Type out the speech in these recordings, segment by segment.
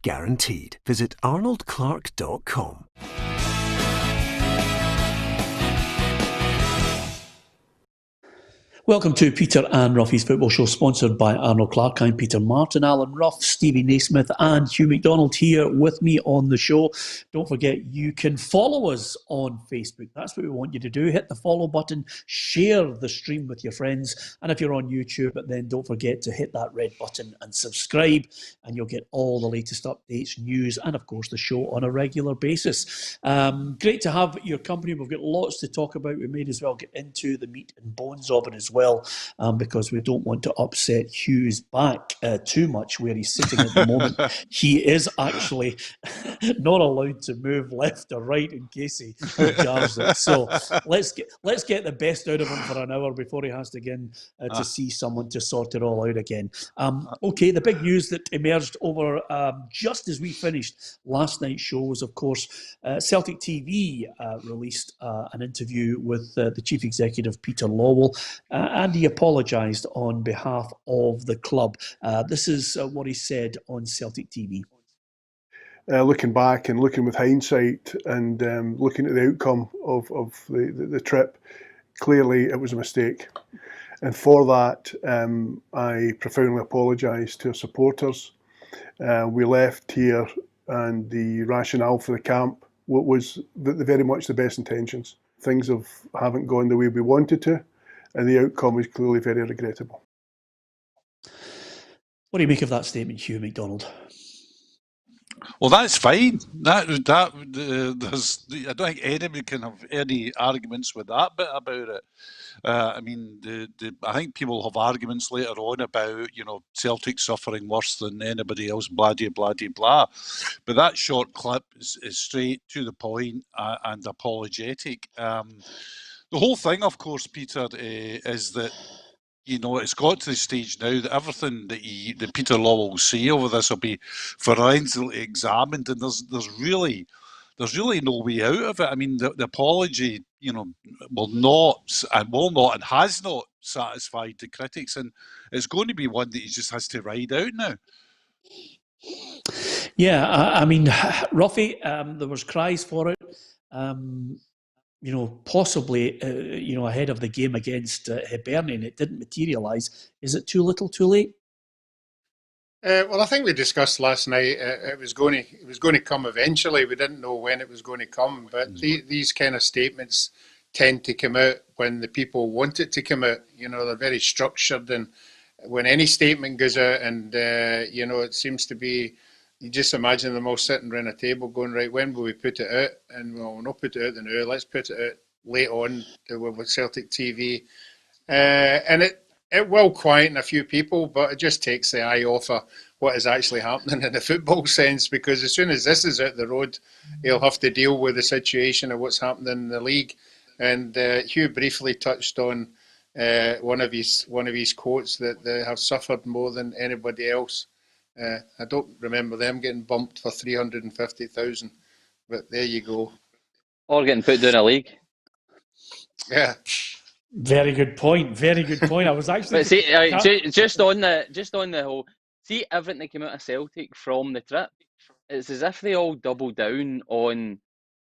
guaranteed. Visit arnoldclark.com. Welcome to Peter and Roughie's Football Show, sponsored by Arnold Clark. I'm Peter Martin, Alan Rough, Steven Naismith and Hugh Mcdonalds here with me on the show. Don't forget, you can follow us on Facebook. That's what we want you to do. Hit the follow button, share the stream with your friends. And if you're on YouTube, then don't forget to hit that red button and subscribe, and you'll get all the latest updates, news, and of course the show on a regular basis. Great to have your company. We've got lots to talk about. We may as well get into the meat and bones of it as well, because we don't want to upset Hugh's back too much where he's sitting at the moment. He is actually not allowed to move left or right in case he jars it. So let's get the best out of him for an hour before he has to begin to see someone to sort it all out again. Okay, the big news that emerged over just as we finished last night's show was, of course, Celtic TV released an interview with the Chief Executive, Peter Lawwell, and he apologised on behalf of the club. This is what he said on Celtic TV. Looking back and looking with hindsight and looking at the outcome of the trip, clearly it was a mistake. And for that, I profoundly apologise to our supporters. We left here and the rationale for the camp was very much the best intentions. Things haven't gone the way we wanted to, and the outcome is clearly very regrettable. What do you make of that statement, Hugh Mcdonald? Well, that's fine. There's, I don't think anybody can have any arguments with that bit about it. I mean, I think people have arguments later on about, Celtic suffering worse than anybody else, blah, blah, blah, blah. But that short clip is straight to the point and apologetic. The whole thing, of course, Peter, is that, it's got to the stage now that everything that Peter Lawwell will say over this will be forensically examined, and there's really no way out of it. I mean, the apology, will not and has not satisfied the critics, and it's going to be one that he just has to ride out now. Yeah, I mean, Roughie, there was cries for it. Possibly, ahead of the game against Hibernian, it didn't materialise. Is it too little, too late? Well, I think we discussed last night it was going to come eventually. We didn't know when it was going to come, but these kind of statements tend to come out when the people want it to come out. They're very structured, and when any statement goes out, and it seems to be. You just imagine them all sitting around a table going, right, when will we put it out? And we'll not put it out now, let's put it out late on with Celtic TV. And it will quieten a few people, but it just takes the eye off of what is actually happening in the football sense, because as soon as this is out the road, he'll have to deal with the situation of what's happening in the league. And Hugh briefly touched on one of his quotes that they have suffered more than anybody else. I don't remember them getting bumped for 350,000, but there you go. Or getting put down a league. Yeah. Very good point. Very good point. I was actually. But see, just on the whole, see everything that came out of Celtic from the trip. It's as if they all doubled down on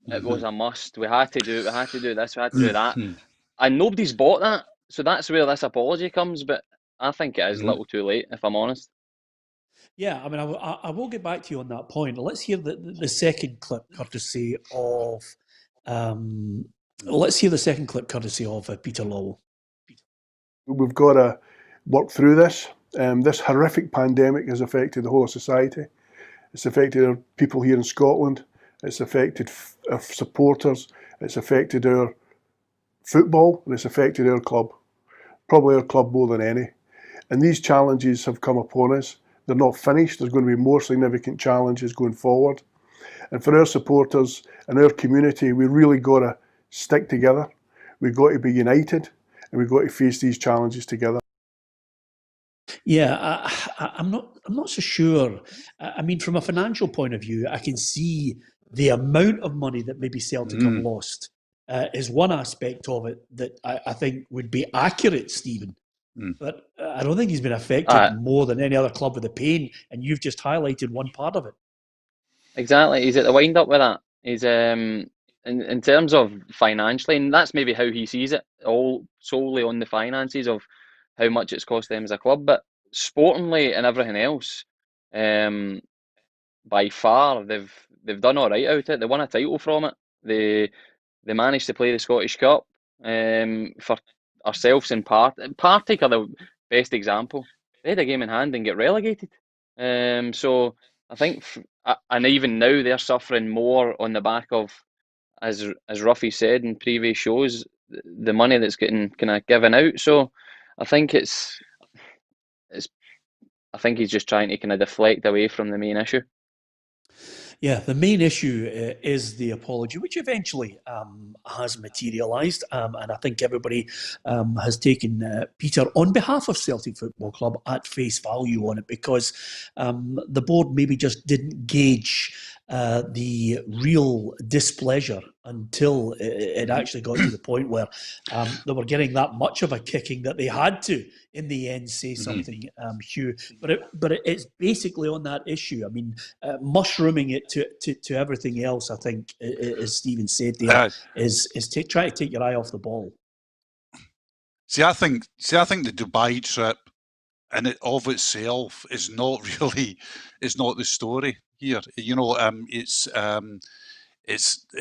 it was a must. We had to do it. We had to do this. We had to do that, and nobody's bought that. So that's where this apology comes. But I think it is a little too late, if I'm honest. Yeah, I mean, I will get back to you on that point. Let's hear the second clip, courtesy of. Let's hear the second clip, courtesy of Peter Lawwell. We've got to work through this. This horrific pandemic has affected the whole of society. It's affected our people here in Scotland. It's affected our supporters. It's affected our football, and it's affected our club. Probably our club more than any. And these challenges have come upon us. They're not finished. There's going to be more significant challenges going forward. And for our supporters and our community, we really got to stick together. We've got to be united, and we've got to face these challenges together. Yeah, I'm not so sure. I mean, from a financial point of view, I can see the amount of money that maybe Celtic have lost is one aspect of it that I think would be accurate, Stephen. But I don't think he's been affected more than any other club with the pain, and you've just highlighted one part of it. Exactly. He's at the wind up with that. He's in terms of financially, and that's maybe how he sees it, all solely on the finances of how much it's cost them as a club. But sportingly and everything else, by far they've done all right out of it. They won a title from it. They managed to play the Scottish Cup. For ourselves in Partick are the best example. They had a game in hand and get relegated. So I think, and even now they're suffering more on the back of, as Roughie said in previous shows, the money that's getting kind of given out. So I think I think he's just trying to kind of deflect away from the main issue. Yeah, the main issue is the apology, which eventually has materialised, and I think everybody has taken Peter on behalf of Celtic Football Club at face value on it, because the board maybe just didn't gauge the real displeasure until it actually got to the point where they were getting that much of a kicking that they had to, in the end, say something, Hugh. But it's basically on that issue. I mean, mushrooming it to everything else, I think, as Steven said there, is trying to take your eye off the ball. I think the Dubai trip in it of itself is not the story here. You know, it's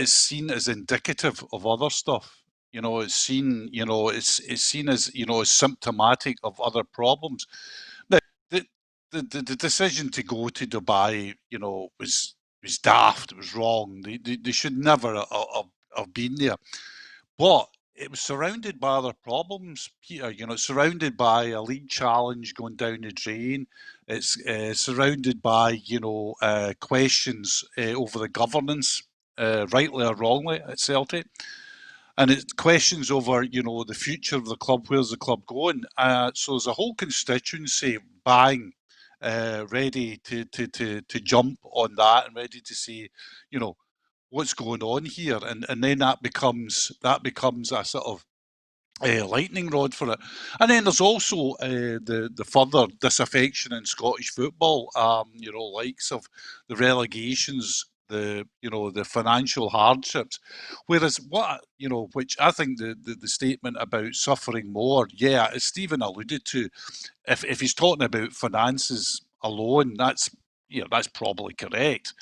seen as indicative of other stuff. You know, it's seen as, you know, as symptomatic of other problems. Now, the decision to go to Dubai, you know, was daft. It was wrong. They should never have been there. But it was surrounded by other problems, Peter. You know, it's surrounded by a league challenge going down the drain. It's surrounded by, you know, questions over the governance, rightly or wrongly, at Celtic. And it's questions over, you know, the future of the club. Where's the club going? So there's a whole constituency ready to jump on that and ready to say, you know, what's going on here, and then that becomes a sort of lightning rod for it. And then there's also the further disaffection in Scottish football, you know, likes of the relegations, the financial hardships. Whereas which I think the statement about suffering more, yeah, as Stephen alluded to, if he's talking about finances alone, that's probably correct.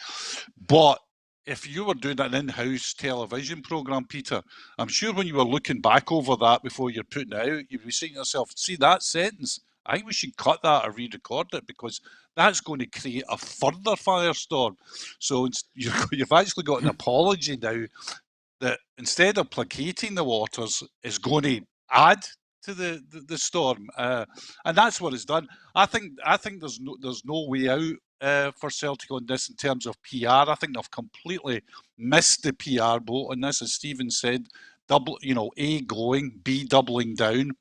But if you were doing an in-house television programme, Peter, I'm sure when you were looking back over that before you're putting it out, you'd be saying to yourself, see that sentence, I think we should cut that or re-record it, because that's going to create a further firestorm. So you've actually got an apology now that, instead of placating the waters, is going to add to the storm, and that's what it's done. I think there's no way out for Celtic on this in terms of PR. I think they've completely missed the PR boat on this, as Stephen said. A, going, B, doubling down.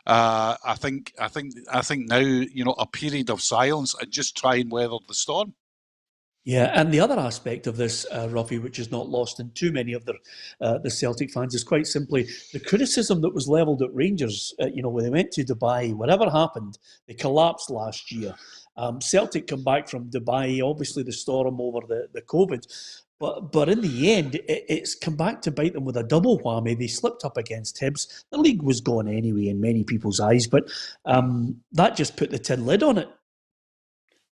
I think now, you know, a period of silence and just try and weather the storm. Yeah, and the other aspect of this, Roughie, which is not lost in too many of the Celtic fans, is quite simply the criticism that was levelled at Rangers. You know, when they went to Dubai, whatever happened, they collapsed last year. Celtic come back from Dubai, obviously the storm over the COVID, but in the end, it's come back to bite them with a double whammy. They slipped up against Hibs. The league was gone anyway in many people's eyes, but that just put the tin lid on it.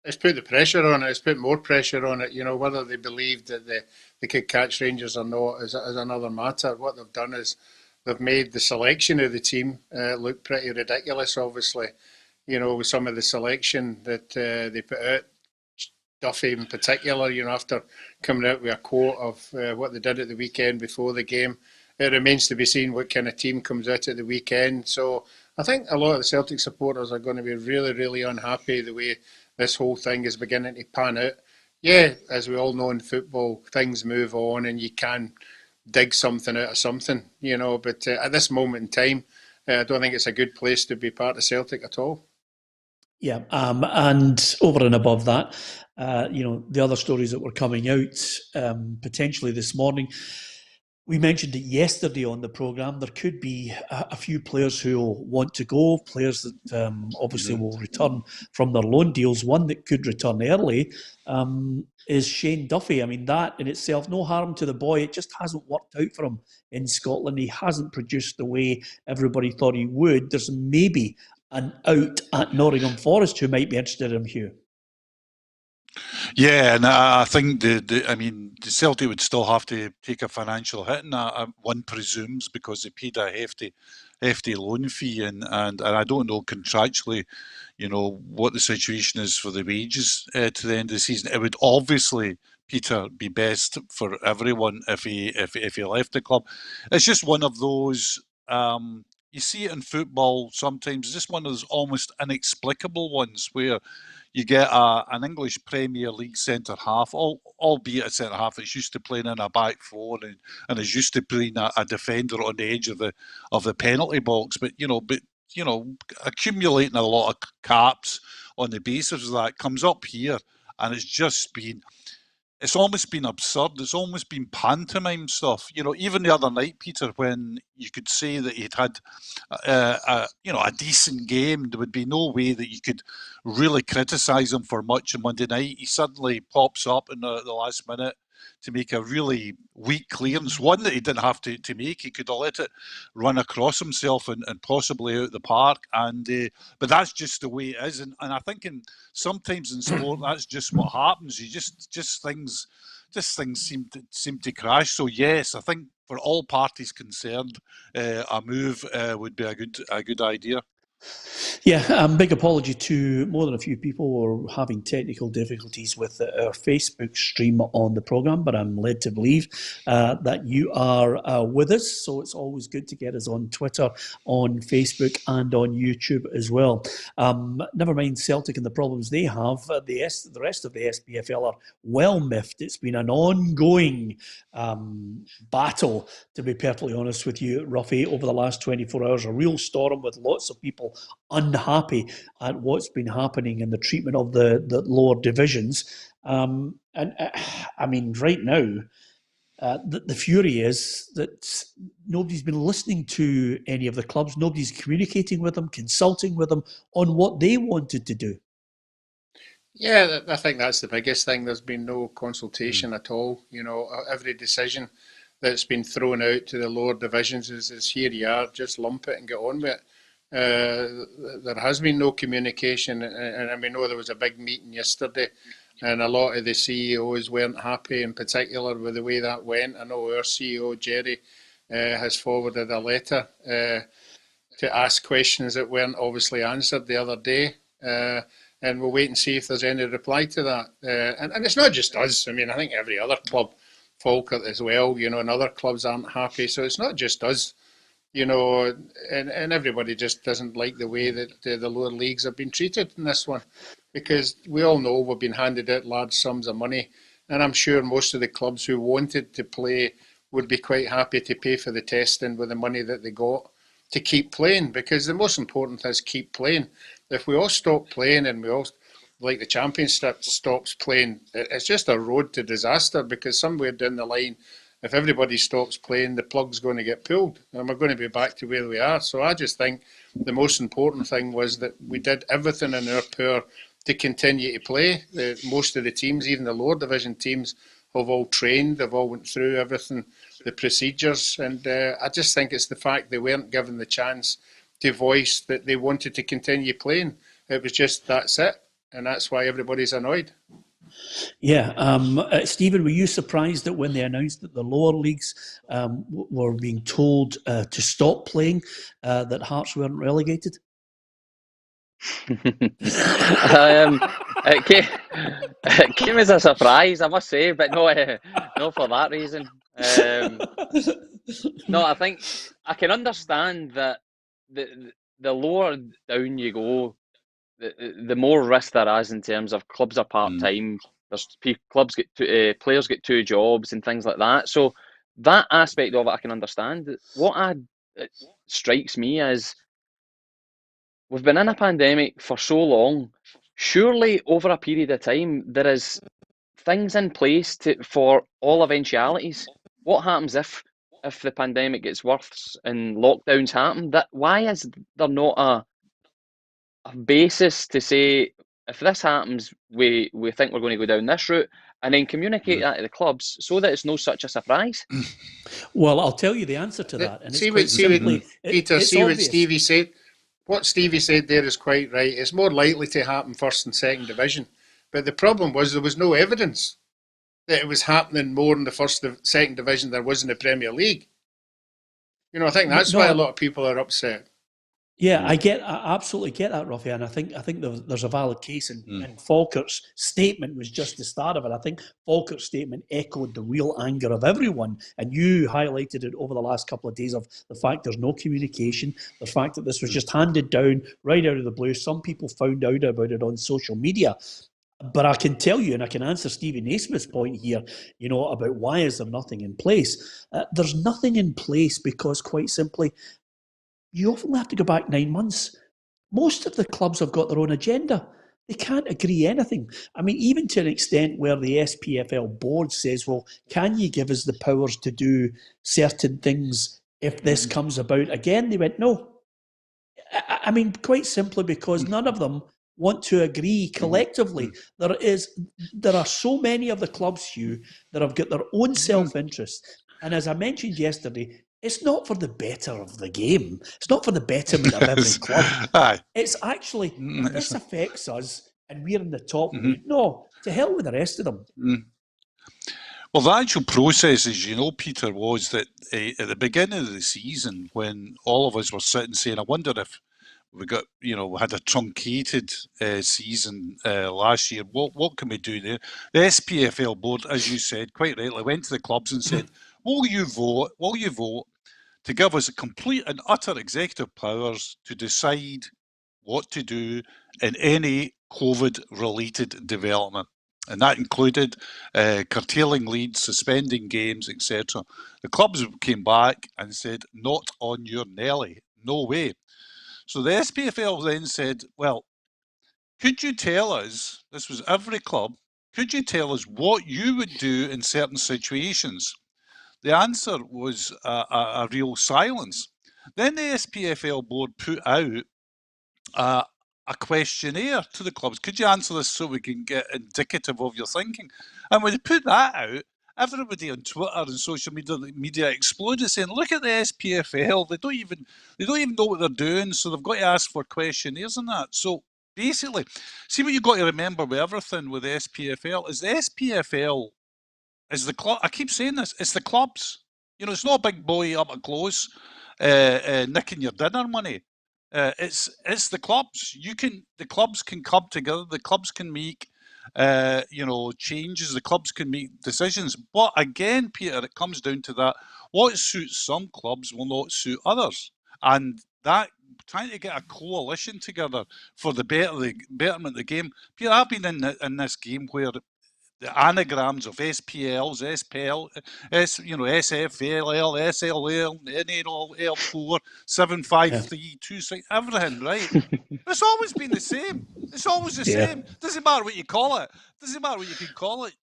It's put the pressure on it. It's put more pressure on it. You know, whether they believed that they could catch Rangers or not is another matter. What they've done is they've made the selection of the team look pretty ridiculous, obviously. You know, with some of the selection that they put out, Duffy in particular, you know, after coming out with a quote of what they did at the weekend before the game. It remains to be seen what kind of team comes out at the weekend. So I think a lot of the Celtic supporters are going to be really, really unhappy the way this whole thing is beginning to pan out. Yeah, as we all know in football, things move on and you can dig something out of something, you know, but at this moment in time, I don't think it's a good place to be part of Celtic at all. Yeah, and over and above that, you know, the other stories that were coming out potentially this morning, We mentioned it yesterday on the programme. There could be a few players who will want to go, players that obviously will return from their loan deals. One that could return early is Shane Duffy. I mean, that in itself, no harm to the boy. It just hasn't worked out for him in Scotland. He hasn't produced the way everybody thought he would. There's maybe an out at Nottingham Forest who might be interested in him, Hugh. Yeah, and I think the Celtic would still have to take a financial hit, and one presumes because they paid a hefty loan fee, and I don't know contractually, what the situation is for the wages to the end of the season. It would obviously, Peter, be best for everyone if he left the club. It's just one of those. You see it in football sometimes. It's just one of those almost inexplicable ones where you get an English Premier League centre half, albeit a centre half that's used to playing in a back four and is used to playing a defender on the edge of the penalty box, but accumulating a lot of caps on the basis of that comes up here, and it's almost been absurd. It's almost been pantomime stuff. Even the other night, Peter, when you could say that he'd had a decent game, there would be no way that you could really criticise him for much on Monday night. He suddenly pops up in the last minute to make a really weak clearance, one that he didn't have to make. He could have let it run across himself and possibly out the park. But that's just the way it is. And I think sometimes in sport, that's just what happens. You just things seem to crash. So yes, I think for all parties concerned, a move would be a good idea. Yeah, big apology to more than a few people who are having technical difficulties with our Facebook stream on the programme, but I'm led to believe that you are with us, so it's always good to get us on Twitter, on Facebook and on YouTube as well. Never mind Celtic and the problems they have, the rest of the SPFL are well miffed. It's been an ongoing battle, to be perfectly honest with you, Roughie, over the last 24 hours, a real storm with lots of people unhappy at what's been happening in the treatment of the lower divisions. I mean, right now, the fury is that nobody's been listening to any of the clubs. Nobody's communicating with them, consulting with them on what they wanted to do. Yeah, I think that's the biggest thing. There's been no consultation at all. Every decision that's been thrown out to the lower divisions is here you are, just lump it and get on with it. There has been no communication, and we know there was a big meeting yesterday, and a lot of the CEOs weren't happy, in particular with the way that went. I know our CEO Jerry has forwarded a letter to ask questions that weren't obviously answered the other day, and we'll wait and see if there's any reply to that. And it's not just us. I mean, I think every other club, Falkirk as well, and other clubs aren't happy. So it's not just us. And everybody just doesn't like the way that the lower leagues have been treated in this one, because we all know we've been handed out large sums of money, and I'm sure most of the clubs who wanted to play would be quite happy to pay for the testing with the money that they got to keep playing, because the most important is keep playing. If we all stop playing and we all, like the Championship stops playing, it's just a road to disaster, because somewhere down the line, if everybody stops playing, the plug's going to get pulled and we're going to be back to where we are. So I just think the most important thing was that we did everything in our power to continue to play. Most of the teams, even the lower division teams, have all trained. They've all went through everything, the procedures. And I just think it's the fact they weren't given the chance to voice that they wanted to continue playing. It was just, that's it. And that's why everybody's annoyed. Yeah. Stephen, were you surprised that when they announced that the lower leagues were being told to stop playing, that Hearts weren't relegated? It came as a surprise, I must say, but no for that reason. No, I think I can understand that the lower down you go, the more risk there is in terms of clubs are part-time. There's players get two jobs and things like that. So that aspect of it I can understand. What strikes me is we've been in a pandemic for so long. Surely over a period of time there is things in place for all eventualities. What happens if if the pandemic gets worse and lockdowns happen? Why is there not a basis to say, if this happens, we think we're going to go down this route, and then communicate that to the clubs so that it's no such a surprise? Well, I'll tell you the answer to that, and it's See quite what simply, Peter, it's see what obvious. Stevie said. What Stevie said there is quite right. It's more likely to happen first and second division. But the problem was there was no evidence that it was happening more in the first and second division than there was in the Premier League. You know, I think that's why a lot of people are upset. Yeah, I absolutely get that, Roughie, and I think there's a valid case, and Falkert's statement was just the start of it. I think Falkert's statement echoed the real anger of everyone, and you highlighted it over the last couple of days of the fact there's no communication, the fact that this was just handed down right out of the blue. Some people found out about it on social media. But I can tell you, and I can answer Steven Naismith's point here, about why is there nothing in place. There's nothing in place because, quite simply, you often have to go back 9 months. Most of the clubs have got their own agenda. They can't agree anything. I mean, even to an extent where the SPFL board says, well, can you give us the powers to do certain things if this comes about again? They went, no. I mean, quite simply because none of them want to agree collectively. There are so many of the clubs, Hugh, that have got their own self-interest. And as I mentioned yesterday, it's not for the better of the game. It's not for the betterment of every club. It's actually, if this affects us and we're in the top, no, to hell with the rest of them. Well, the actual process, as you know, Peter, was that at the beginning of the season, when all of us were sitting saying, I wonder if we got, we had a truncated season last year, what can we do there? The SPFL board, as you said, quite rightly, went to the clubs and said, will you vote to give us complete and utter executive powers to decide what to do in any COVID-related development? And that included curtailing leads, suspending games, etc. The clubs came back and said, not on your Nelly, no way. So the SPFL then said, well, could you tell us, this was every club, could you tell us what you would do in certain situations? The answer was a real silence. Then the SPFL board put out a questionnaire to the clubs. Could you answer this so we can get indicative of your thinking? And when they put that out, everybody on Twitter and social media exploded, saying, "Look at the SPFL. They don't even know what they're doing, so they've got to ask for questionnaires and that." So basically, see what you've got to remember with everything with the SPFL is the SPFL is the club. I keep saying this. It's the clubs. It's not a big boy up close nicking your dinner money. It's the clubs. The clubs can come together. The clubs can make changes. The clubs can make decisions. But again, Peter, it comes down to that. What suits some clubs will not suit others, and that trying to get a coalition together for the betterment of the game. Peter, I've been in this game where the anagrams of SPLs, SPL, SFL, SLL, NL4, 75326, everything, right? But it's always been the same. It's always the same. Doesn't matter what you call it. Doesn't matter what you can call it.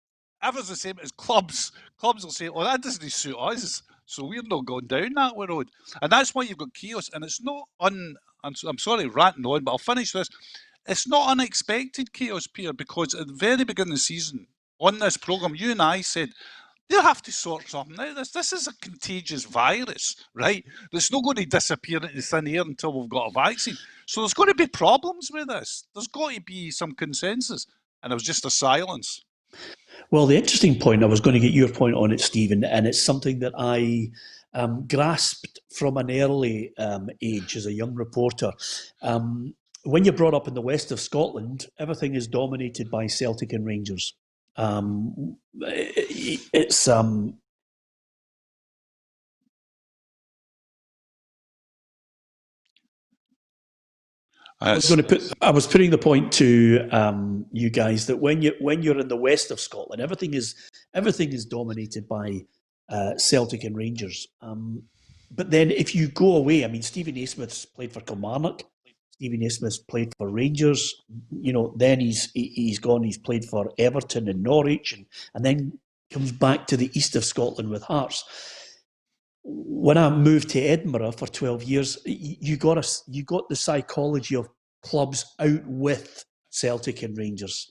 Everything's the same as clubs. Clubs will say, that doesn't suit us, so we're not going down that road. And that's why you've got chaos. And it's not I'm sorry, ranting on, but I'll finish this. It's not unexpected chaos, Peter, because at the very beginning of the season, on this programme, you and I said, they'll have to sort something out. This is a contagious virus, right? That's not going to disappear into thin air until we've got a vaccine. So there's going to be problems with this. There's got to be some consensus. And it was just a silence. Well, the interesting point, I was going to get your point on it, Stephen, and it's something that I grasped from an early age as a young reporter. When you're brought up in the west of Scotland, everything is dominated by Celtic and Rangers. It's I was putting the point to you guys that when you're in the west of Scotland, everything is dominated by Celtic and Rangers. But then if you go away, I mean, Steven Naismith's played for Kilmarnock. Steven Naismith's played for Rangers. Then he's gone. He's played for Everton and Norwich, and then comes back to the east of Scotland with Hearts. when I moved to Edinburgh for 12 years, you got the psychology of clubs out with Celtic and Rangers,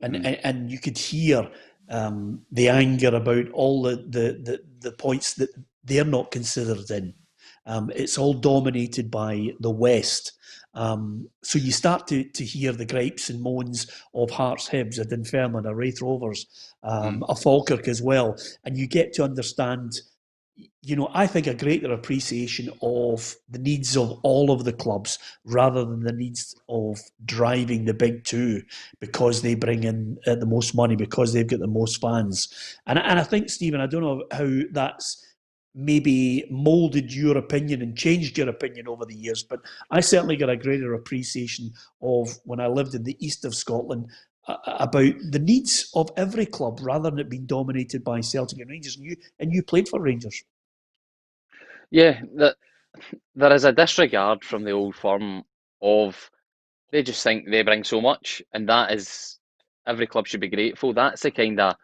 and you could hear the anger about all the points that they're not considered in. It's all dominated by the West. So you start to hear the gripes and moans of Hearts, Hibs, a Dunfermline, a Wraith Rovers, a Falkirk as well, and you get to understand, I think a greater appreciation of the needs of all of the clubs rather than the needs of driving the big two because they bring in the most money, because they've got the most fans. And I think, Stephen, I don't know how that's maybe moulded your opinion and changed your opinion over the years, but I certainly got a greater appreciation of when I lived in the east of Scotland about the needs of every club rather than it being dominated by Celtic and Rangers. And you played for Rangers. Yeah, there is a disregard from the old firm of they just think they bring so much, and that is every club should be grateful. That's the kind of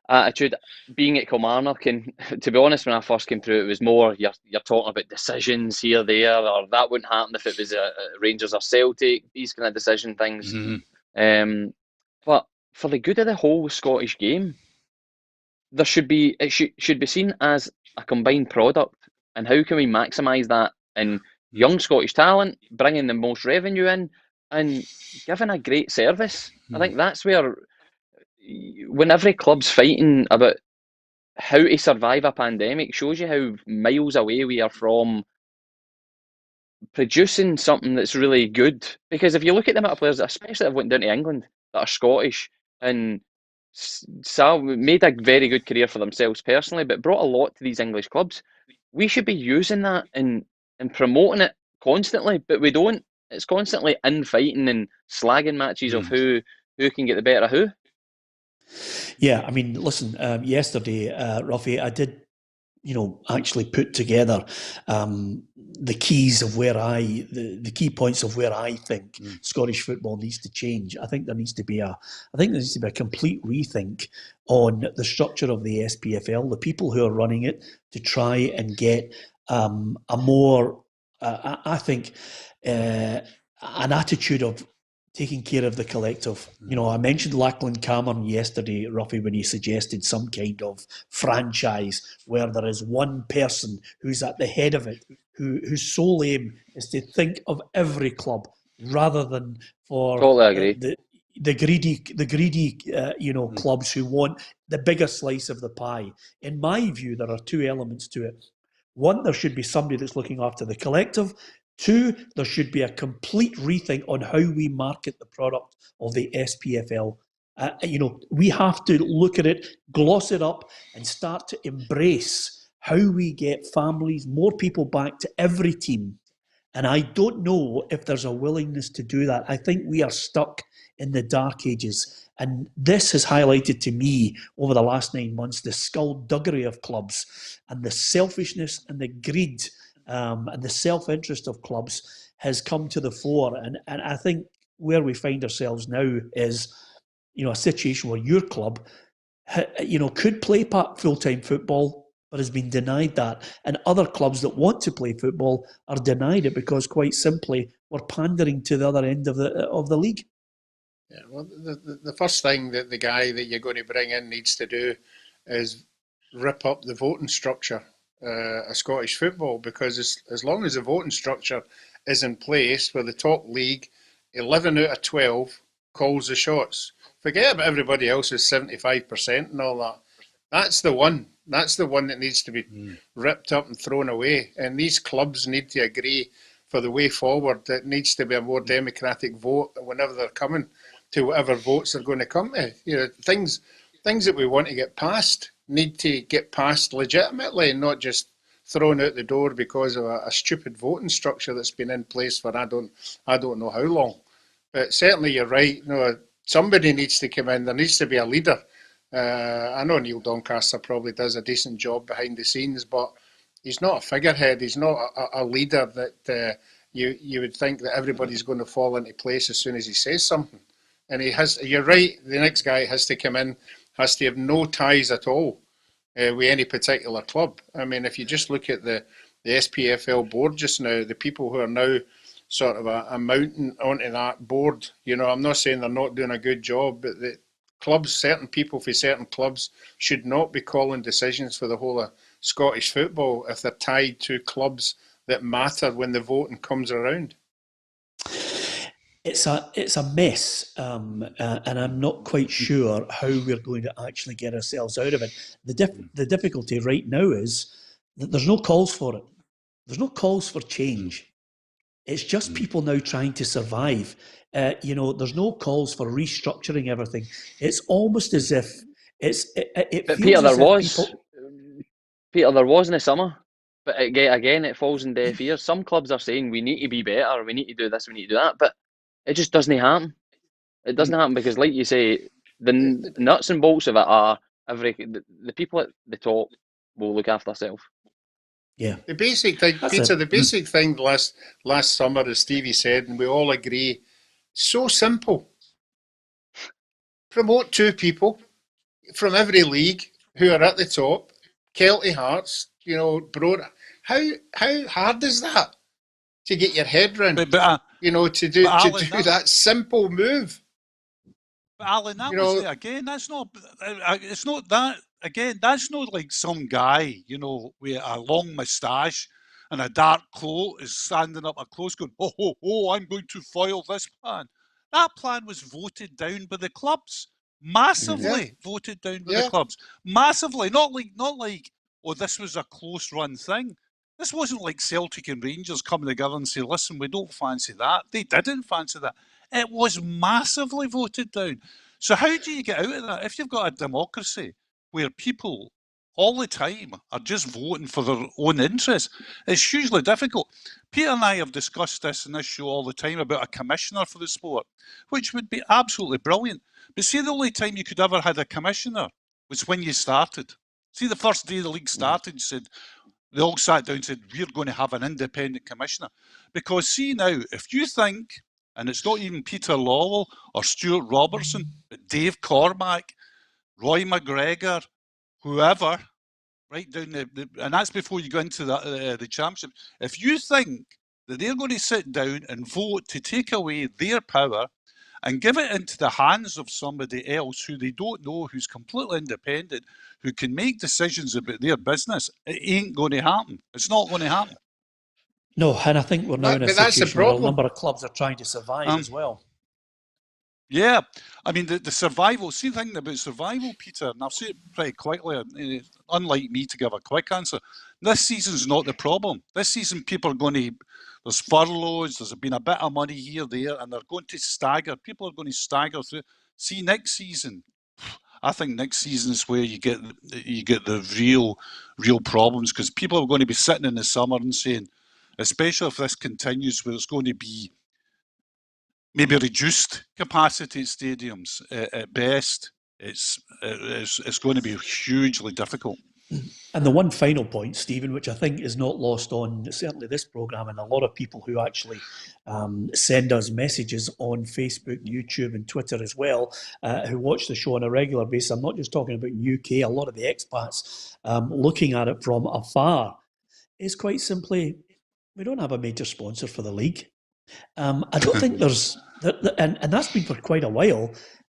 attitude. Being at Kilmarnock, and to be honest, when I first came through, it was more you're talking about decisions here, there, or that wouldn't happen if it was Rangers or Celtic. These kind of decision things. But for the good of the whole Scottish game, it should be seen as a combined product. And how can we maximise that in young Scottish talent, bringing the most revenue in, and giving a great service? I think that's where, when every club's fighting about how to survive a pandemic, shows you how miles away we are from producing something that's really good. Because if you look at the amount of players, especially that have went down to England, that are Scottish, and made a very good career for themselves personally, but brought a lot to these English clubs, we should be using that and promoting it constantly, but we don't. It's constantly infighting and slagging matches of who can get the better of who. Yeah, I mean, listen, yesterday, Roughie, I did, actually put together the keys of where the key points of where I think Scottish football needs to change. I think there needs to be a complete rethink on the structure of the SPFL, the people who are running it, to try and get a more, I think, an attitude of taking care of the collective. I mentioned Lachlan Cameron yesterday, Ruffy, when he suggested some kind of franchise where there is one person who's at the head of it, whose sole aim is to think of every club rather than for totally agree. The greedy clubs who want the bigger slice of the pie. In my view, there are two elements to it. One, there should be somebody that's looking after the collective. Two, there should be a complete rethink on how we market the product of the SPFL. We have to look at it, gloss it up, and start to embrace how we get families, more people back to every team. And I don't know if there's a willingness to do that. I think we are stuck in the dark ages. And this has highlighted to me over the last 9 months the skullduggery of clubs and the selfishness and the greed and the self-interest of clubs has come to the fore. And I think where we find ourselves now is, a situation where your club, could play full-time football, but has been denied that. And other clubs that want to play football are denied it because, quite simply, we're pandering to the other end of the league. Yeah, well, the first thing that the guy that you're going to bring in needs to do is rip up the voting structure of Scottish football, because as long as the voting structure is in place where the top league, 11 out of 12 calls the shots. Forget about everybody else's 75% and all that. That's the one. That's the one that needs to be ripped up and thrown away. And these clubs need to agree for the way forward. It needs to be a more democratic vote whenever they're coming to whatever votes they're going to come to. Things that we want to get passed need to get passed legitimately and not just thrown out the door because of a stupid voting structure that's been in place for I don't know how long. But certainly you're right. Somebody needs to come in. There needs to be a leader. I know Neil Doncaster probably does a decent job behind the scenes, but he's not a figurehead. He's not a leader that you would think that everybody's going to fall into place as soon as he says something. And you're right, the next guy has to come in, has to have no ties at all with any particular club. I mean, if you just look at the SPFL board just now, the people who are now sort of a mountain onto that board, you know, I'm not saying they're not doing a good job, but the clubs, certain people for certain clubs should not be calling decisions for the whole of Scottish football if they're tied to clubs that matter when the voting comes around. It's a mess, and I'm not quite sure how we're going to actually get ourselves out of it. The difficulty right now is that there's no calls for it. There's no calls for change. It's just people now trying to survive. You know, there's no calls for restructuring everything. It's almost as if it But feels Peter, as there if was people... Peter, there was in the summer, but again, it falls in deaf ears. Some clubs are saying we need to be better, we need to do this, we need to do that, but it just doesn't happen. It doesn't happen because, like you say, the nuts and bolts of it are the people at the top will look after themselves. Yeah. The basic thing, That's Peter, it. the basic thing last summer, as Stevie said, and we all agree, so simple. Promote 2 people from every league who are at the top, Kelty Hearts, you know, Broad. How hard is that to get your head round? You know, to do that simple move. But Alan, that You was know, it again. That's not. It's not that again. That's not like some guy, you know, with a long moustache and a dark coat is standing up a close, going, "Oh, oh, oh! I'm going to foil this plan." That plan was voted down by the clubs, massively voted down by the clubs, massively. Not like, oh, this was a close run thing. This wasn't like Celtic and Rangers coming together and say, listen, we don't fancy that. They didn't fancy that. It was massively voted down. So how do you get out of that? If you've got a democracy where people all the time are just voting for their own interests, it's hugely difficult. Peter and I have discussed this in this show all the time about a commissioner for the sport, which would be absolutely brilliant. But see, the only time you could ever had a commissioner was when you started. See, the first day the league started, you said, they all sat down and said, we're going to have an independent commissioner. Because see now, if you think, and it's not even Peter Lawwell or Stuart Robertson, but Dave Cormack, Roy McGregor, whoever, right down and that's before you go into the championship. If you think that they're going to sit down and vote to take away their power and give it into the hands of somebody else who they don't know, who's completely independent, who can make decisions about their business, it ain't going to happen. It's not going to happen. No, and I think we're now in a situation where a number of clubs are trying to survive as well. Yeah, I mean, the survival, see the thing about survival, Peter, and I'll say it pretty quickly, unlike me to give a quick answer, this season's not the problem. This season people are going to, there's furloughs, there's been a bit of money here, there, and they're going to stagger. People are going to stagger through. See, next season, I think next season is where you get the real problems, because people are going to be sitting in the summer and saying, especially if this continues, where it's going to be maybe reduced capacity stadiums at best, it's going to be hugely difficult. And the one final point, Stephen, which I think is not lost on certainly this programme and a lot of people who actually send us messages on Facebook, YouTube and Twitter as well, who watch the show on a regular basis. I'm not just talking about UK, a lot of the expats looking at it from afar, is quite simply, we don't have a major sponsor for the league. I don't think there's, and that's been for quite a while,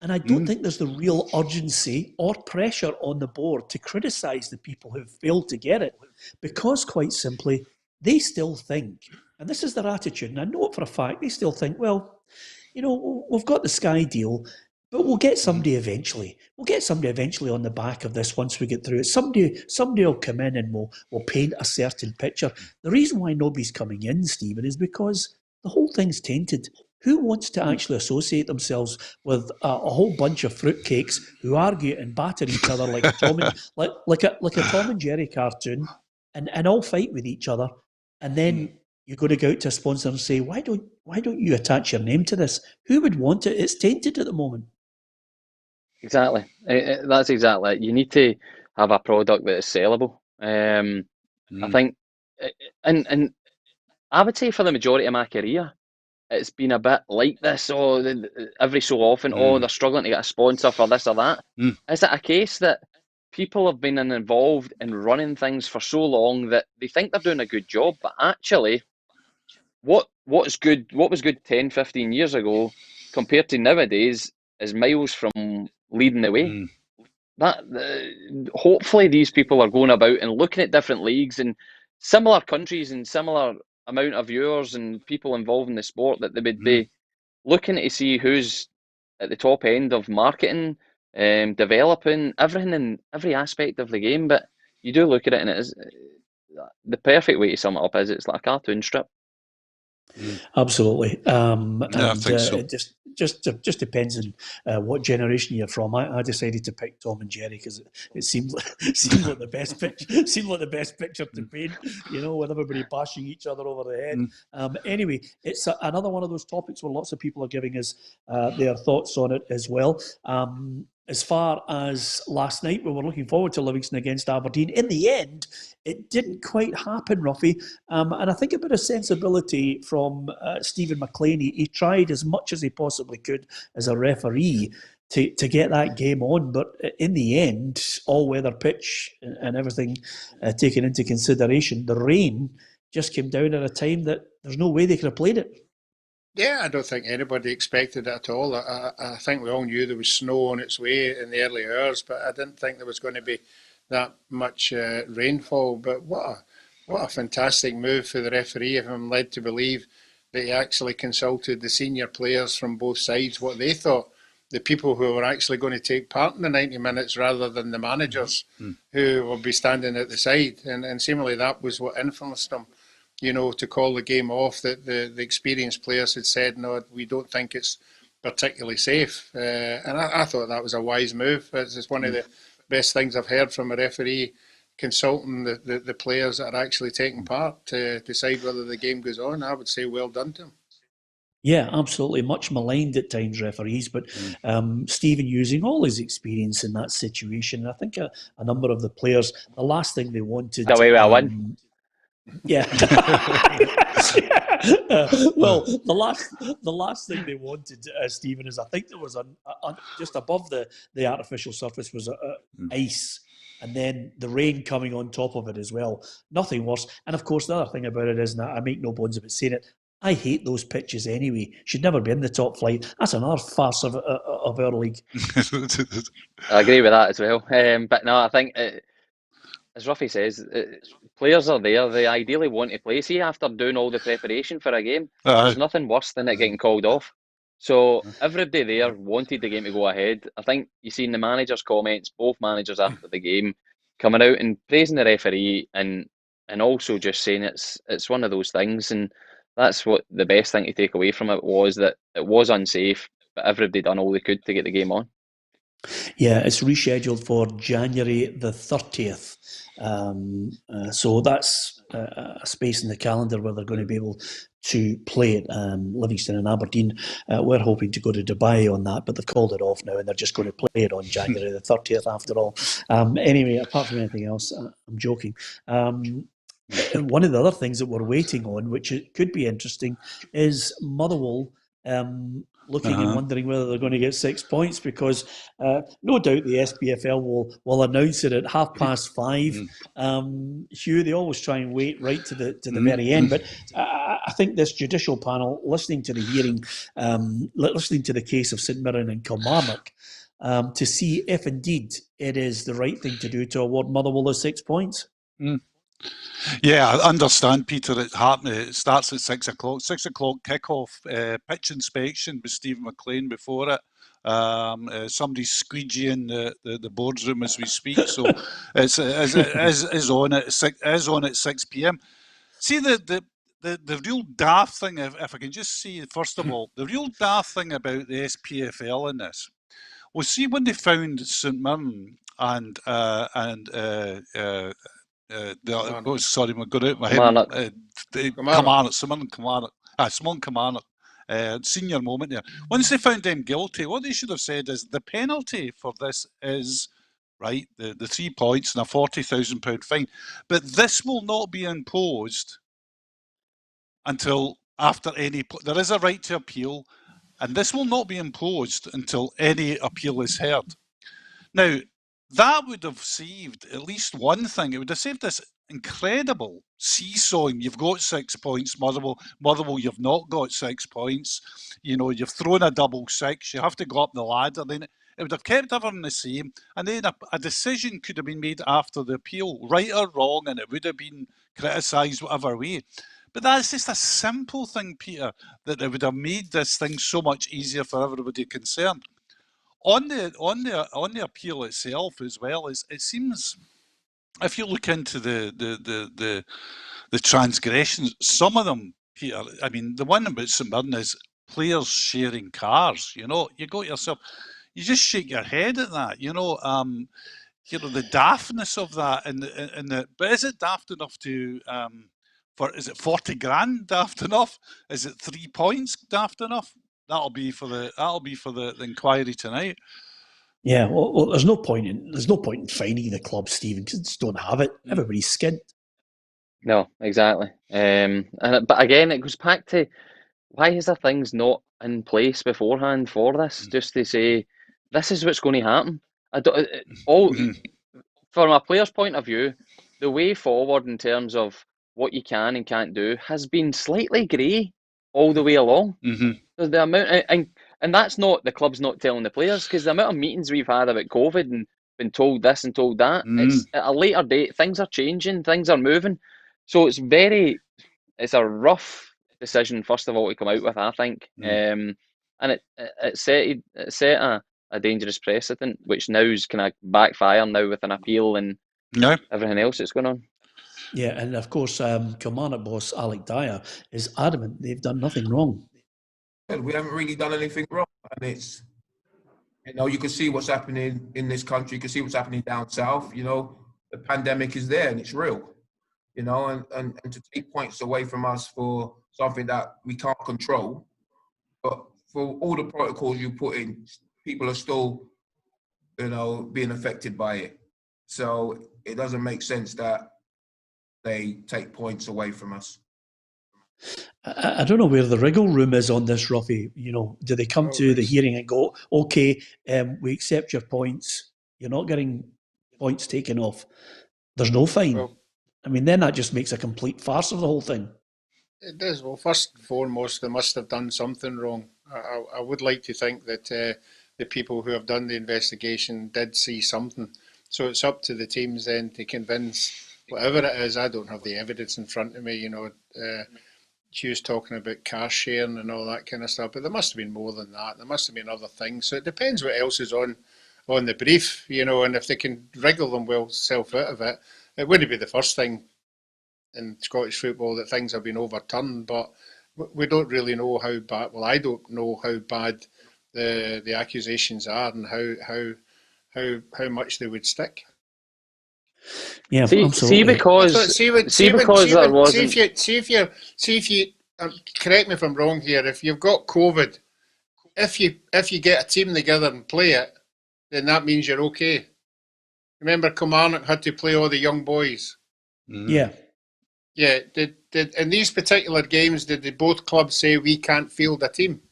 and I don't think there's the real urgency or pressure on the board to criticise the people who've failed to get it, because quite simply, they still think, and this is their attitude, and I know it for a fact, they still think, well, you know, we've got the Sky deal, but we'll get somebody eventually. We'll get somebody eventually on the back of this once we get through it. Somebody will come in and we'll paint a certain picture. The reason why nobody's coming in, Stephen, is because the whole thing's tainted. Who wants to actually associate themselves with a whole bunch of fruitcakes who argue and batter each other like a Tom and, like a Tom and Jerry cartoon, and all fight with each other, and then you're going to go out to a sponsor and say, why don't you attach your name to this? Who would want it? It's tainted at the moment. Exactly. That's exactly it. You need to have a product that is sellable. I think, and I would say for the majority of my career, it's been a bit like this. Oh, every so often, they're struggling to get a sponsor for this or that. Is it a case that people have been involved in running things for so long that they think they're doing a good job, but actually, what was good 10, 15 years ago compared to nowadays is miles from leading the way. Hopefully these people are going about and looking at different leagues and similar countries and similar amount of viewers and people involved in the sport, that they would be looking to see who's at the top end of marketing, developing everything in every aspect of the game. But you do look at it and it is the perfect way to sum it up is it's like a cartoon strip. Absolutely. I think so. It just depends on what generation you're from. I decided to pick Tom and Jerry because it seemed like the best picture. Seemed like the best picture to paint. With everybody bashing each other over the head. Anyway, it's another one of those topics where lots of people are giving us their thoughts on it as well. As far as last night, we were looking forward to Livingston against Aberdeen. In the end, it didn't quite happen, Roughie. And I think a bit of sensibility from Stephen McLean. He tried as much as he possibly could as a referee to get that game on. But in the end, all-weather pitch and everything taken into consideration, the rain just came down at a time that there's no way they could have played it. Yeah, I don't think anybody expected it at all. I think we all knew there was snow on its way in the early hours, but I didn't think there was going to be that much rainfall. But what a fantastic move for the referee, if I'm led to believe that he actually consulted the senior players from both sides, what they thought, the people who were actually going to take part in the 90 minutes rather than the managers who will be standing at the side. And seemingly that was what influenced them. To call the game off, that the experienced players had said, no, we don't think it's particularly safe. And I thought that was a wise move. It's one of the best things I've heard from a referee, consulting the players that are actually taking part to decide whether the game goes on. I would say well done to him. Yeah, absolutely. Much maligned at times, referees, but Stephen using all his experience in that situation. And I think a number of the players, the last thing they wanted... The way we win. Yeah. Well, the last thing they wanted, Stephen, is I think there was just above the artificial surface was ice, and then the rain coming on top of it as well. Nothing worse. And of course, the other thing about it is, and I make no bones about saying it, I hate those pitches anyway. Should never be in the top flight. That's another farce of our league. I agree with that as well. But no, I think, as Roughie says, players are there. They ideally want to play. See, after doing all the preparation for a game, there's nothing worse than it getting called off. So everybody there wanted the game to go ahead. I think you've seen the manager's comments, both managers after the game, coming out and praising the referee and also just saying it's one of those things. And that's what the best thing to take away from it was, that it was unsafe, but everybody done all they could to get the game on. Yeah, it's rescheduled for January the 30th. So that's a space in the calendar where they're going to be able to play it. Livingston and Aberdeen, we're hoping to go to Dubai on that, but they've called it off now and they're just going to play it on January the 30th after all. Anyway, apart from anything else, I'm joking. One of the other things that we're waiting on, which could be interesting, is Motherwell looking and wondering whether they're going to get 6 points, because no doubt the SPFL will announce it at 5:30. Hugh, they always try and wait right to the very end, but I think this judicial panel, listening to the hearing, listening to the case of St Mirren and Kilmarnock, to see if indeed it is the right thing to do to award Motherwell the 6 points. Yeah, I understand, Peter. It starts at 6 o'clock. 6 o'clock kickoff. Pitch inspection with Stephen McLean before it. Somebody's squeegeeing the boardroom as we speak. So it's on at 6 p.m. See the real daft thing, if I can just see, first of all, the real daft thing about the SPFL in this. Well, see, when they found St Mirren and sorry, I got out my head. Kilmarnock, senior moment there. Once they found them guilty, what they should have said is the penalty for this is right, the 3 points and a £40,000 fine. But this will not be imposed until after any. There is a right to appeal, and this will not be imposed until any appeal is heard. Now, that would have saved at least one thing. It would have saved this incredible seesawing. You've got 6 points, Motherwell, you've not got 6 points. You know, you've thrown a double six. You have to go up the ladder. Then it would have kept everyone the same. And then a decision could have been made after the appeal, right or wrong, and it would have been criticised whatever way. But that's just a simple thing, Peter, that it would have made this thing so much easier for everybody concerned. On the appeal itself as well, it seems, if you look into the transgressions, some of them, Peter, I mean, the one about St Mirren is players sharing cars. You know, you go to yourself, you just shake your head at that. You know, the daftness of that, but is it daft enough to is it 40 grand daft enough? Is it 3 points daft enough? That'll be for the inquiry tonight. Yeah, well, there's no point in fining the club, Stephen, because they just don't have it. Everybody's skint. No, exactly. But again, it goes back to, why is there things not in place beforehand for this? Just to say, this is what's going to happen. From a player's point of view, the way forward in terms of what you can and can't do has been slightly grey all the way along. The amount, and that's not, the club's not telling the players, because the amount of meetings we've had about COVID and been told this and told that, it's at a later date, things are changing, things are moving. So it's a rough decision, first of all, to come out with, I think. And it set a dangerous precedent, which now is kind of backfire now with an appeal and everything else that's going on. Yeah, and of course, Kilmarnock boss Alec Dyer is adamant they've done nothing wrong. We haven't really done anything wrong, and it's, you can see what's happening in this country. You can see what's happening down south. The pandemic is there and it's real. And to take points away from us for something that we can't control, but for all the protocols you put in, people are still, being affected by it. So it doesn't make sense that they take points away from us. I don't know where the wriggle room is on this, Roughie. Do they come to the hearing and go, okay, we accept your points, you're not getting points taken off, there's no fine? Well, I mean, then that just makes a complete farce of the whole thing. It does. Well, first and foremost, they must have done something wrong. I would like to think that the people who have done the investigation did see something. So it's up to the teams then to convince whatever it is. I don't have the evidence in front of me, Hugh's talking about car sharing and all that kind of stuff, but there must have been more than that. There must have been other things. So it depends what else is on the brief, and if they can wriggle themselves out of it, it wouldn't be the first thing in Scottish football that things have been overturned, but we don't really know how bad, well, I don't know how bad the accusations are and how much they would stick. Yeah, See, if you correct me if I'm wrong here. If you've got COVID, if you get a team together and play it, then that means you're okay. Remember, Kilmarnock had to play all the young boys. Yeah. Yeah. Did in these particular games, did both clubs say we can't field a team?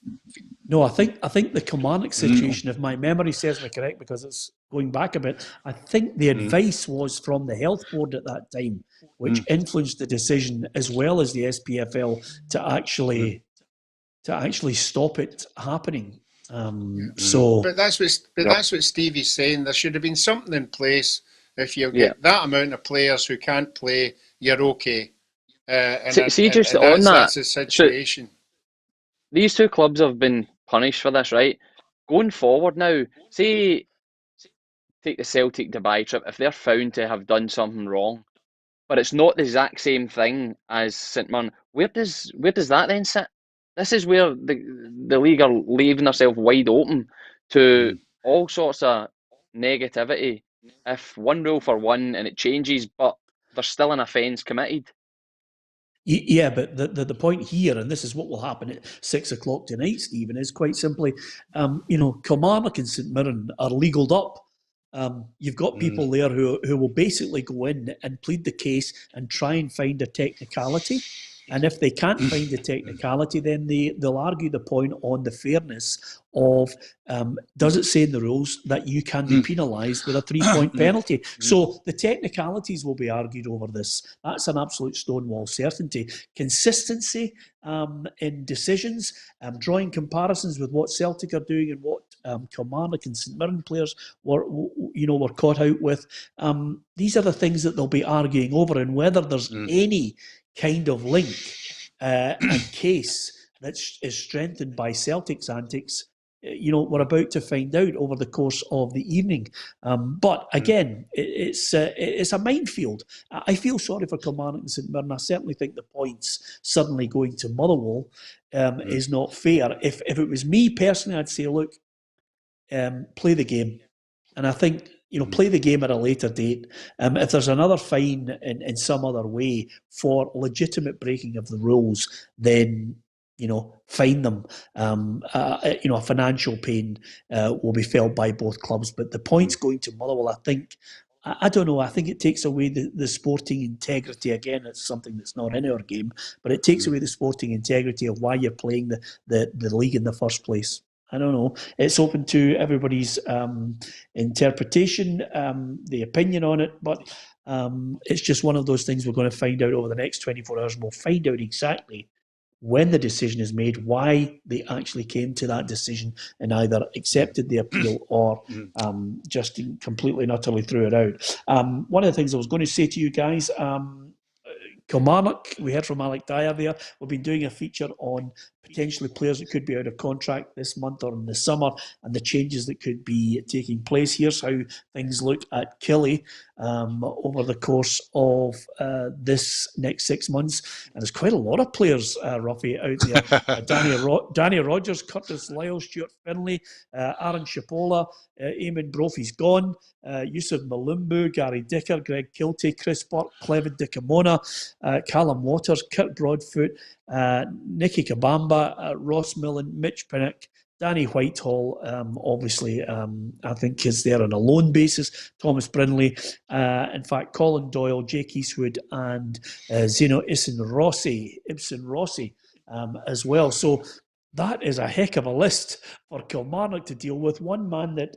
No, I think the Kilmarnock situation, if my memory serves me correct, because it's going back a bit, I think the advice was from the health board at that time, which influenced the decision as well as the SPFL to actually stop it happening. But that's what Stevie's saying. There should have been something in place. If you get that amount of players who can't play, you're okay. That's the situation. So these two clubs have been punished for this, right? Going forward now, say take the Celtic Dubai trip, if they're found to have done something wrong, but it's not the exact same thing as St Mirren, where does that then sit? This is where the league are leaving themselves wide open to all sorts of negativity. If one rule for one and it changes, but there's still an offence committed. Yeah, but the point here, and this is what will happen at 6 o'clock tonight, Stephen, is quite simply, Kilmarnock and St Mirren are legaled up. You've got people there who will basically go in and plead the case and try and find a technicality. And if they can't find the technicality, then they'll argue the point on the fairness of, does it say in the rules that you can be penalised with a 3-point penalty? So the technicalities will be argued over this. That's an absolute stonewall certainty. Consistency in decisions, drawing comparisons with what Celtic are doing and what Kilmarnock and St Mirren players were caught out with. These are the things that they'll be arguing over, and whether there's any kind of link and case that is strengthened by Celtic's antics, we're about to find out over the course of the evening. But again, it's a minefield. I feel sorry for Kilmarnock and St Mirren. I certainly think the points suddenly going to Motherwell is not fair. If it was me personally, I'd say, look, play the game. And I think, play the game at a later date. If there's another fine in some other way for legitimate breaking of the rules, then, fine them. A financial pain will be felt by both clubs. But the points going to Motherwell, I think, I don't know, I think it takes away the sporting integrity. Again, it's something that's not in our game, but it takes away the sporting integrity of why you're playing the league in the first place. I don't know. It's open to everybody's interpretation, the opinion on it, but it's just one of those things we're going to find out over the next 24 hours. We'll find out exactly when the decision is made, why they actually came to that decision and either accepted the appeal or just completely and utterly threw it out. One of the things I was going to say to you guys, Kilmarnock, we heard from Alec Dyer there. We've been doing a feature on potentially players that could be out of contract this month or in the summer and the changes that could be taking place. Here's how things look at Killie over the course of this next 6 months. And there's quite a lot of players, Roughie, out there. Danny Rogers, Curtis Lyle, Stuart Finlay, Aaron Shapola, Eamon Brophy's gone, Yusuf Malumbu, Gary Dicker, Greg Kiltie, Chris Burke, Clevin Dickamona, Callum Waters, Kurt Broadfoot, Nicky Kabamba, Ross Millen, Mitch Pinnock, Danny Whitehall, obviously, I think is there on a loan basis. Thomas Brinley, in fact, Colin Doyle, Jake Eastwood, and Zeno Ibsen Rossi as well. So that is a heck of a list for Kilmarnock to deal with. One man that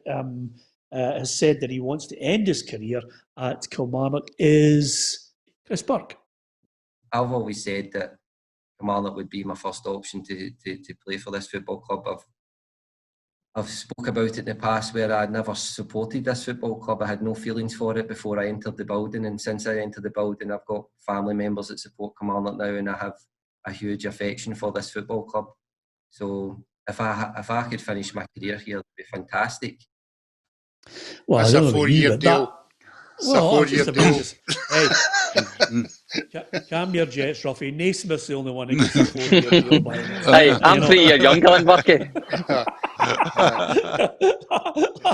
has said that he wants to end his career at Kilmarnock is Chris Burke. I've always said that Kilmarnock would be my first option to play for this football club. I've spoke about it in the past where I never supported this football club. I had no feelings for it before I entered the building, and since I entered the building, I've got family members that support Kilmarnock now, and I have a huge affection for this football club. So if I could finish my career here, it'd be fantastic. Well, that's a 4-year deal. Well, hey, calm your jets, Roughie. Naismith's the only one who gets a 4-year deal by now. Hey, I'm 3 years younger than Burkie.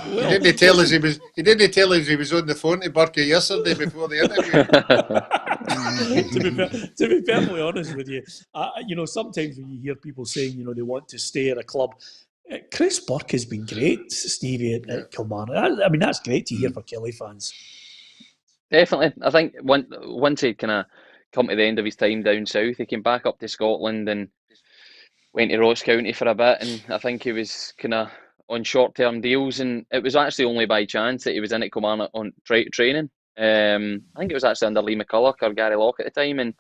He didn't tell us he was on the phone to Burkie yesterday before the interview. to be perfectly honest with you, sometimes when you hear people saying, they want to stay at a club, Chris Burke has been great, Stevie, at Kilmarnock. I mean, that's great to hear for Kelly fans. Definitely. I think once he'd kind of come to the end of his time down south, he came back up to Scotland and went to Ross County for a bit, and I think he was kind of on short-term deals, and it was actually only by chance that he was in at Kilmarnock on training. I think it was actually under Lee McCulloch or Gary Locke at the time, and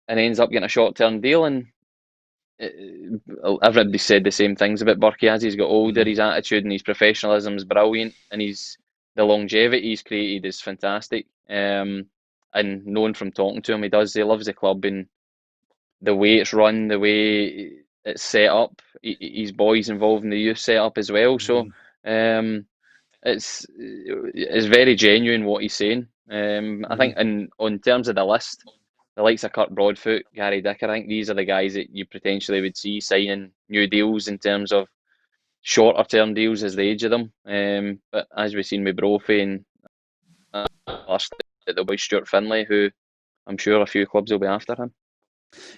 ends up getting a short-term deal, and everybody said the same things about Burkie as he's got older. His attitude and his professionalism is brilliant, and the longevity he's created is fantastic. And known from talking to him, he loves the club and the way it's run, the way it's set up. His boys involved in the youth set up as well. So it's very genuine what he's saying. I think on terms of the list, the likes of Kurt Broadfoot, Gary Dicker, I think these are the guys that you potentially would see signing new deals in terms of shorter term deals as the age of them. But as we've seen with Brophy and there'll be Stuart Finlay, who I'm sure a few clubs will be after him.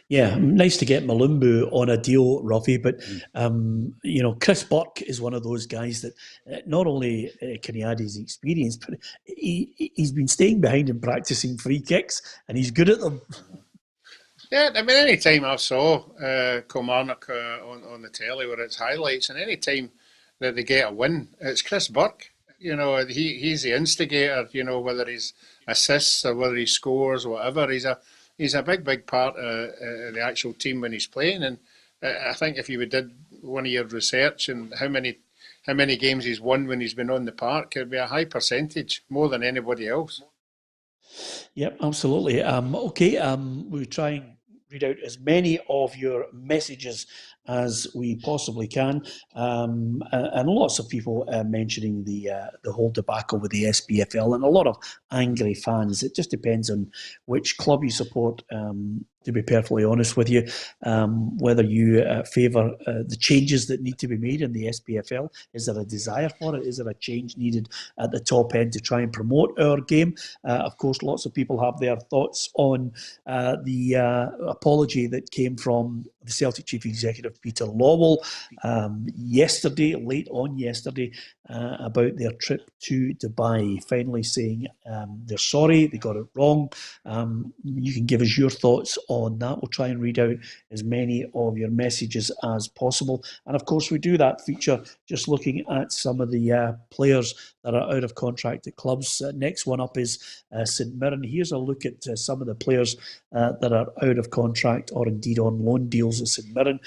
Yeah, nice to get Malumbu on a deal, Roughie, but Chris Burke is one of those guys that not only can he add his experience, but he's been staying behind and practicing free kicks, and he's good at them. Yeah, I mean, any time I saw Kilmarnock on the telly where it's highlights, and any time that they get a win, it's Chris Burke. You know, he's the instigator. You know, whether he's assists or whether he scores or whatever, he's a big part of the actual team when he's playing. And I think if you did one of your research and how many games he's won when he's been on the park, it'd be a high percentage, more than anybody else. Yep, absolutely. Okay, we'll try and read out as many of your messages as we possibly can, and lots of people mentioning the whole debacle with the SPFL, and a lot of angry fans. It just depends on which club you support. To be perfectly honest with you, whether you favour the changes that need to be made in the SPFL. Is there a desire for it? Is there a change needed at the top end to try and promote our game? Of course, lots of people have their thoughts on the apology that came from the Celtic Chief Executive, Peter Lawwell, late on yesterday, about their trip to Dubai, finally saying they're sorry, they got it wrong. You can give us your thoughts on that. We'll try and read out as many of your messages as possible. And of course, we do that feature just looking at some of the players that are out of contract at clubs. Next one up is St Mirren. Here's a look at some of the players that are out of contract or indeed on loan deals at St Mirren.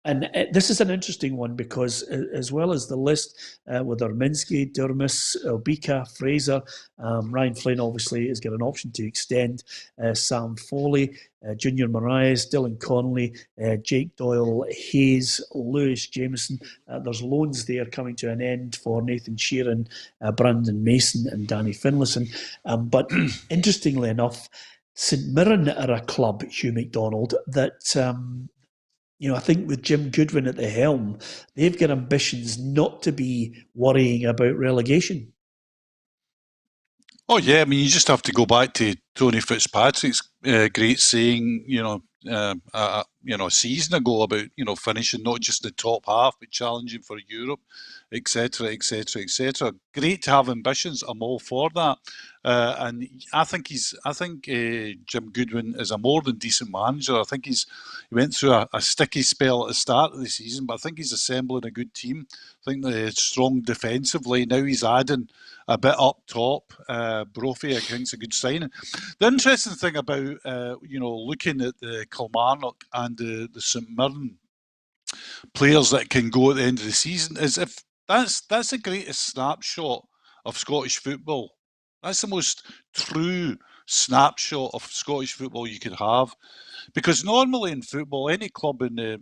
And this is an interesting one because as well as the list with Erminski, Durmus, Elbika, Fraser, Ryan Flynn obviously has got an option to extend, Sam Foley, Junior Moraes, Dylan Connolly, Jake Doyle, Hayes, Lewis Jameson. There's loans there coming to an end for Nathan Sheeran, Brandon Mason and Danny Finlayson. But interestingly enough, St Mirren are a club, Hugh Mcdonald, that... I think with Jim Goodwin at the helm, they've got ambitions not to be worrying about relegation. Oh yeah, I mean you just have to go back to Tony Fitzpatrick's great saying, a season ago about finishing not just the top half but challenging for Europe, etc., etc., etc. Great to have ambitions. I'm all for that, and I think Jim Goodwin is a more than decent manager. I think he went through a sticky spell at the start of the season, but I think he's assembling a good team. I think they're strong defensively. Now he's adding a bit up top. Brophy, I think, is a good signing. The interesting thing about looking at the Kilmarnock and the St Mirren players that can go at the end of the season is if that's the greatest snapshot of Scottish football. That's the most true snapshot of Scottish football you could have, because normally in football, any club in the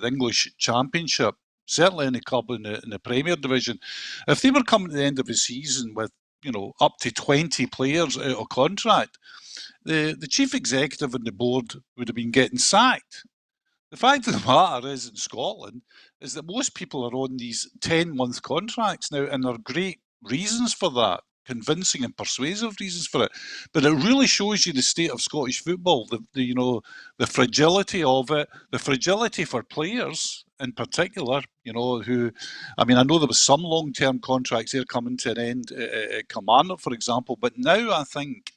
English Championship, certainly any club in the Premier Division, if they were coming to the end of the season with up to 20 players out of contract, the chief executive and the board would have been getting sacked. The fact of the matter is, in Scotland, is that most people are on these 10-month contracts now, and there are great reasons for that, convincing and persuasive reasons for it. But it really shows you the state of Scottish football, the fragility of it, the fragility for players in particular, who, I know there was some long-term contracts there coming to an end at Kilmarnock, for example, but now I think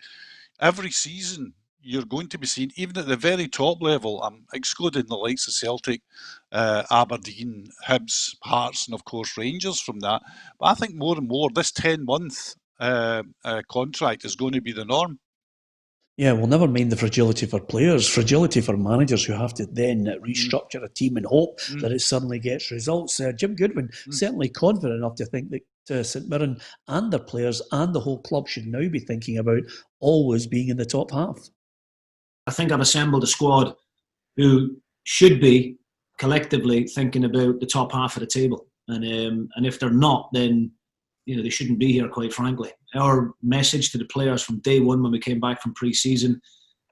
every season you're going to be seeing, even at the very top level, I'm excluding the likes of Celtic, Aberdeen, Hibs, Hearts, and of course Rangers from that. But I think more and more this 10-month contract is going to be the norm. Yeah, well, never mind the fragility for players, fragility for managers who have to then restructure a team and hope that it suddenly gets results. Jim Goodwin certainly confident enough to think that St Mirren and their players and the whole club should now be thinking about always being in the top half. I think I've assembled a squad who should be collectively thinking about the top half of the table. And if they're not, then they shouldn't be here, quite frankly. Our message to the players from day one when we came back from pre-season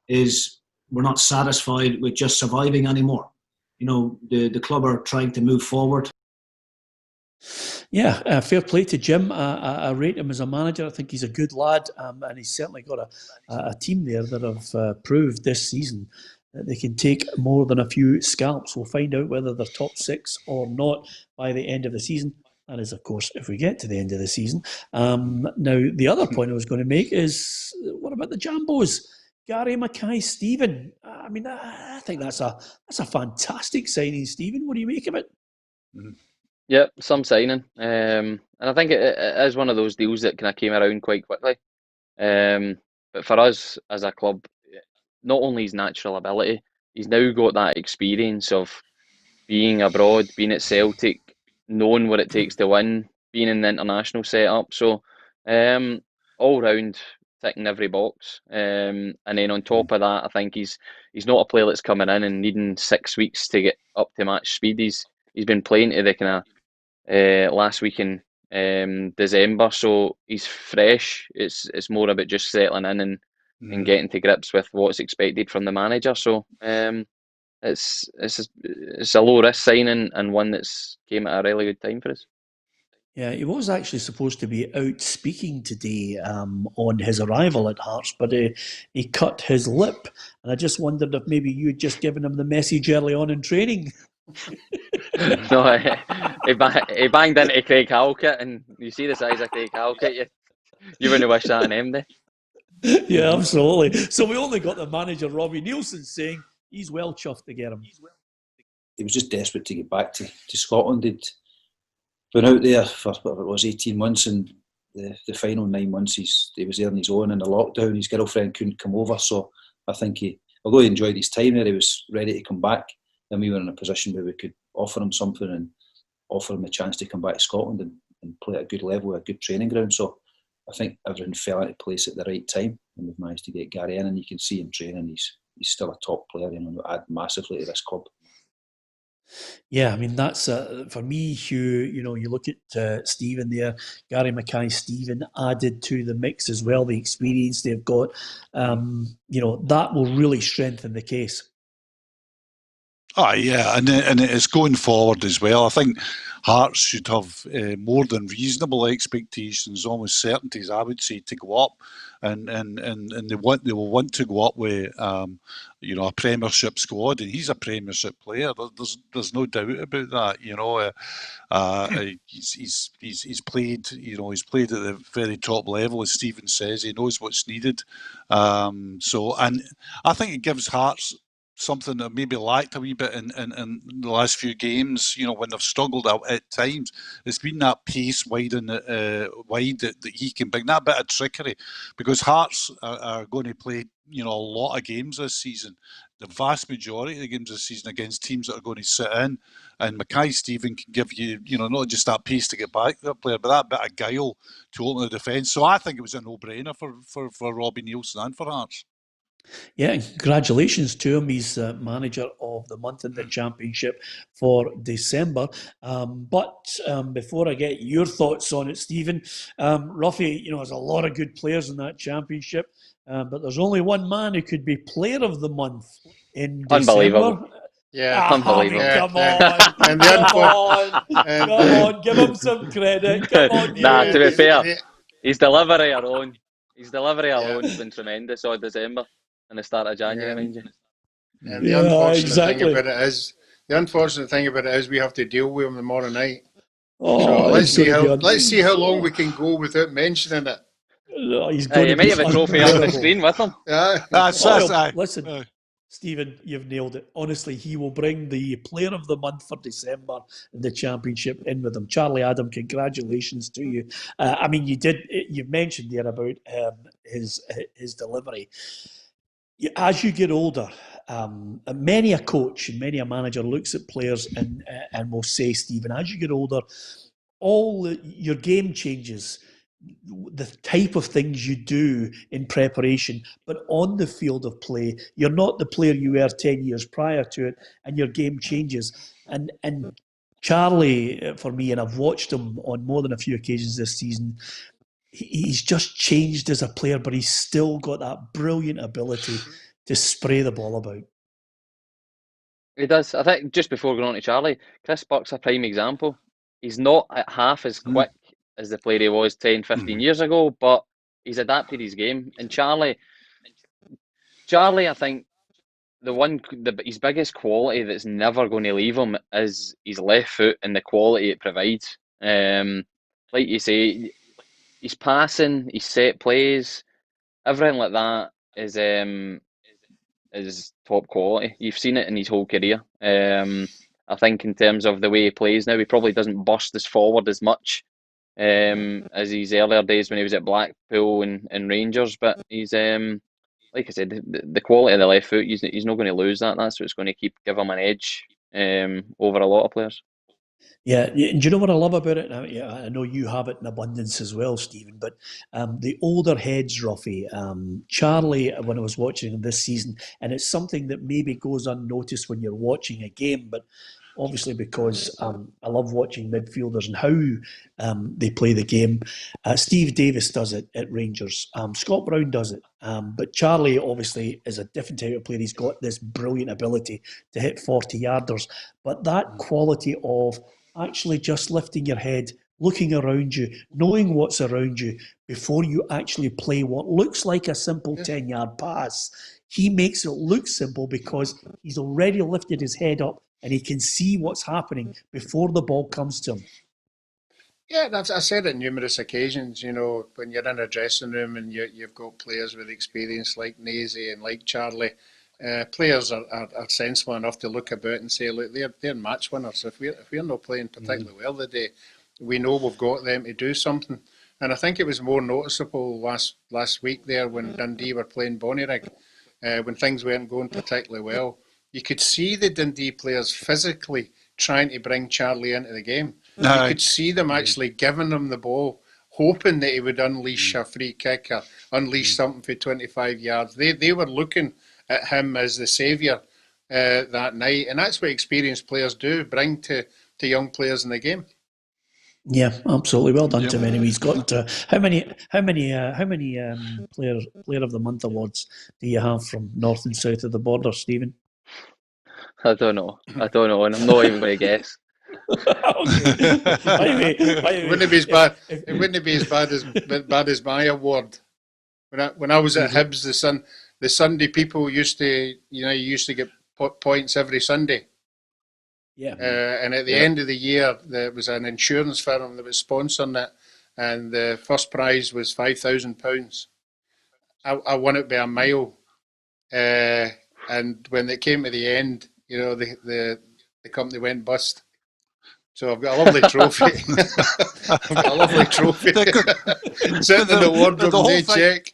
is we're not satisfied with just surviving anymore. The club are trying to move forward. Yeah, fair play to Jim. I rate him as a manager. I think he's a good lad, and he's certainly got a team there that have proved this season that they can take more than a few scalps. We'll find out whether they're top six or not by the end of the season. That is, of course, if we get to the end of the season. Now, the other point I was going to make is, what about the Jambos? Gary Mackay-Steven. I mean, I think that's a fantastic signing, Stephen. What do you make of it? Yep, some signing. And I think it is one of those deals that kind of came around quite quickly. But for us as a club, not only his natural ability, he's now got that experience of being abroad, being at Celtic, knowing what it takes to win, being in the international setup. So, all round ticking every box. And then on top of that, I think he's not a player that's coming in and needing 6 weeks to get up to match speed. He's been playing to the kind of last week in December, so he's fresh. It's more about just settling in and getting to grips with what's expected from the manager. So it's a low risk signing and one that's came at a really good time for us. Yeah, he was actually supposed to be out speaking today on his arrival at Hearts, but he cut his lip, and I just wondered if maybe you had just given him the message early on in training. No, he banged into Craig Halkett, and you see the size of Craig Halkett, you wouldn't wish that on him, day. Yeah, absolutely. So we only got the manager, Robbie Nielsen, saying he's well chuffed to get him. He was just desperate to get back to Scotland. He'd been out there for whatever it was, 18 months, and the final 9 months he was there on his own in the lockdown. His girlfriend couldn't come over, so I think although he enjoyed his time there, he was ready to come back. Then we were in a position where we could offer him something and offer him a chance to come back to Scotland and play at a good level, a good training ground. So I think everything fell into place at the right time, and we've managed to get Gary in, and you can see him training. He's still a top player, add massively to this club. Yeah, I mean, that's for me, Hugh. You look at Stephen there, Gary Mackay-Steven added to the mix as well, the experience they've got. That will really strengthen the case. Oh, yeah, and it's going forward as well. I think Hearts should have more than reasonable expectations, almost certainties, I would say, to go up, and they will want to go up with a Premiership squad, and he's a Premiership player. There's no doubt about that. He's played. He's played at the very top level, as Stephen says. He knows what's needed. And I think it gives Hearts something that maybe lacked a wee bit in the last few games, when they've struggled out at times. It's been that pace wide that he can bring, that bit of trickery, because Hearts are going to play, a lot of games this season. The vast majority of the games this season against teams that are going to sit in, and Mackay-Steven can give you, not just that pace to get back to that player, but that bit of guile to open the defence. So I think it was a no-brainer for Robbie Nielsen and for Hearts. Yeah, congratulations to him. He's manager of the month in the Championship for December. But before I get your thoughts on it, Stephen, Roughie, there's a lot of good players in that Championship, but there's only one man who could be Player of the Month in December. Unbelievable. Yeah, unbelievable. Come on, give him some credit. Come on, to be fair, his delivery alone has been tremendous all December and the start of January, mind you. And the unfortunate thing about it is we have to deal with him tomorrow night. So let's see how long we can go without mentioning it. You might have a trophy on the screen with him. Listen, Stephen, you've nailed it. Honestly, he will bring the Player of the Month for December in the Championship in with him. Charlie Adam, congratulations to you. You mentioned there about his delivery. As you get older, many a coach and many a manager looks at players and will say, Stephen, as you get older, your game changes. The type of things you do in preparation, but on the field of play, you're not the player you were 10 years prior to it, and your game changes. And Charlie, for me, and I've watched him on more than a few occasions this season, he's just changed as a player, but he's still got that brilliant ability to spray the ball about. He does. I think just before going on to Charlie, Chris Buck's a prime example. He's not at half as quick as the player he was 10, 15 years ago, but he's adapted his game. And Charlie, I think his biggest quality that's never going to leave him is his left foot and the quality it provides. Like you say, his passing, his set plays, everything like that is top quality. You've seen it in his whole career. I think in terms of the way he plays now, he probably doesn't burst us forward as much as his earlier days when he was at Blackpool and Rangers. But he's like I said, the quality of the left foot, he's not going to lose that. That's what's going to give him an edge over a lot of players. Yeah, do you know what I love about it? I know you have it in abundance as well, Stephen, but the older heads, Roughie, Charlie, when I was watching him this season, and it's something that maybe goes unnoticed when you're watching a game, but obviously because I love watching midfielders and how they play the game. Steve Davis does it at Rangers. Scott Brown does it. But Charlie obviously is a different type of player. He's got this brilliant ability to hit 40-yarders. But that quality of actually just lifting your head, looking around you, knowing what's around you before you actually play what looks like a simple 10-yard pass. He makes it look simple because he's already lifted his head up and he can see what's happening before the ball comes to him. Yeah, I said it numerous occasions, when you're in a dressing room and you've got players with experience like Naisy and like Charlie, players are sensible enough to look about and say, look, they're match winners. If we're not playing particularly well today, we know we've got them to do something. And I think it was more noticeable last week there when Dundee were playing Bonnyrigg, when things weren't going particularly well. You could see the Dundee players physically trying to bring Charlie into the game. You could see them actually giving him the ball, hoping that he would unleash a free kick or unleash something for 25 yards. They were looking at him as the saviour that night, and that's what experienced players do, bring to young players in the game. Yeah, absolutely. Well done to him. Anyway, he's got how many player of the month awards do you have from north and south of the border, Stephen? I don't know, and I'm not even going to guess. It wouldn't be as bad. It wouldn't be as bad as my award. When I was at Hibs, the Sunday people used to get points every Sunday. Yeah. And at the end of the year, there was an insurance firm that was sponsoring it, and the first prize was £5,000. I won it by a mile, and when it came to the end, the company went bust. So I've got a lovely trophy. Sitting in the wardrobe, they check.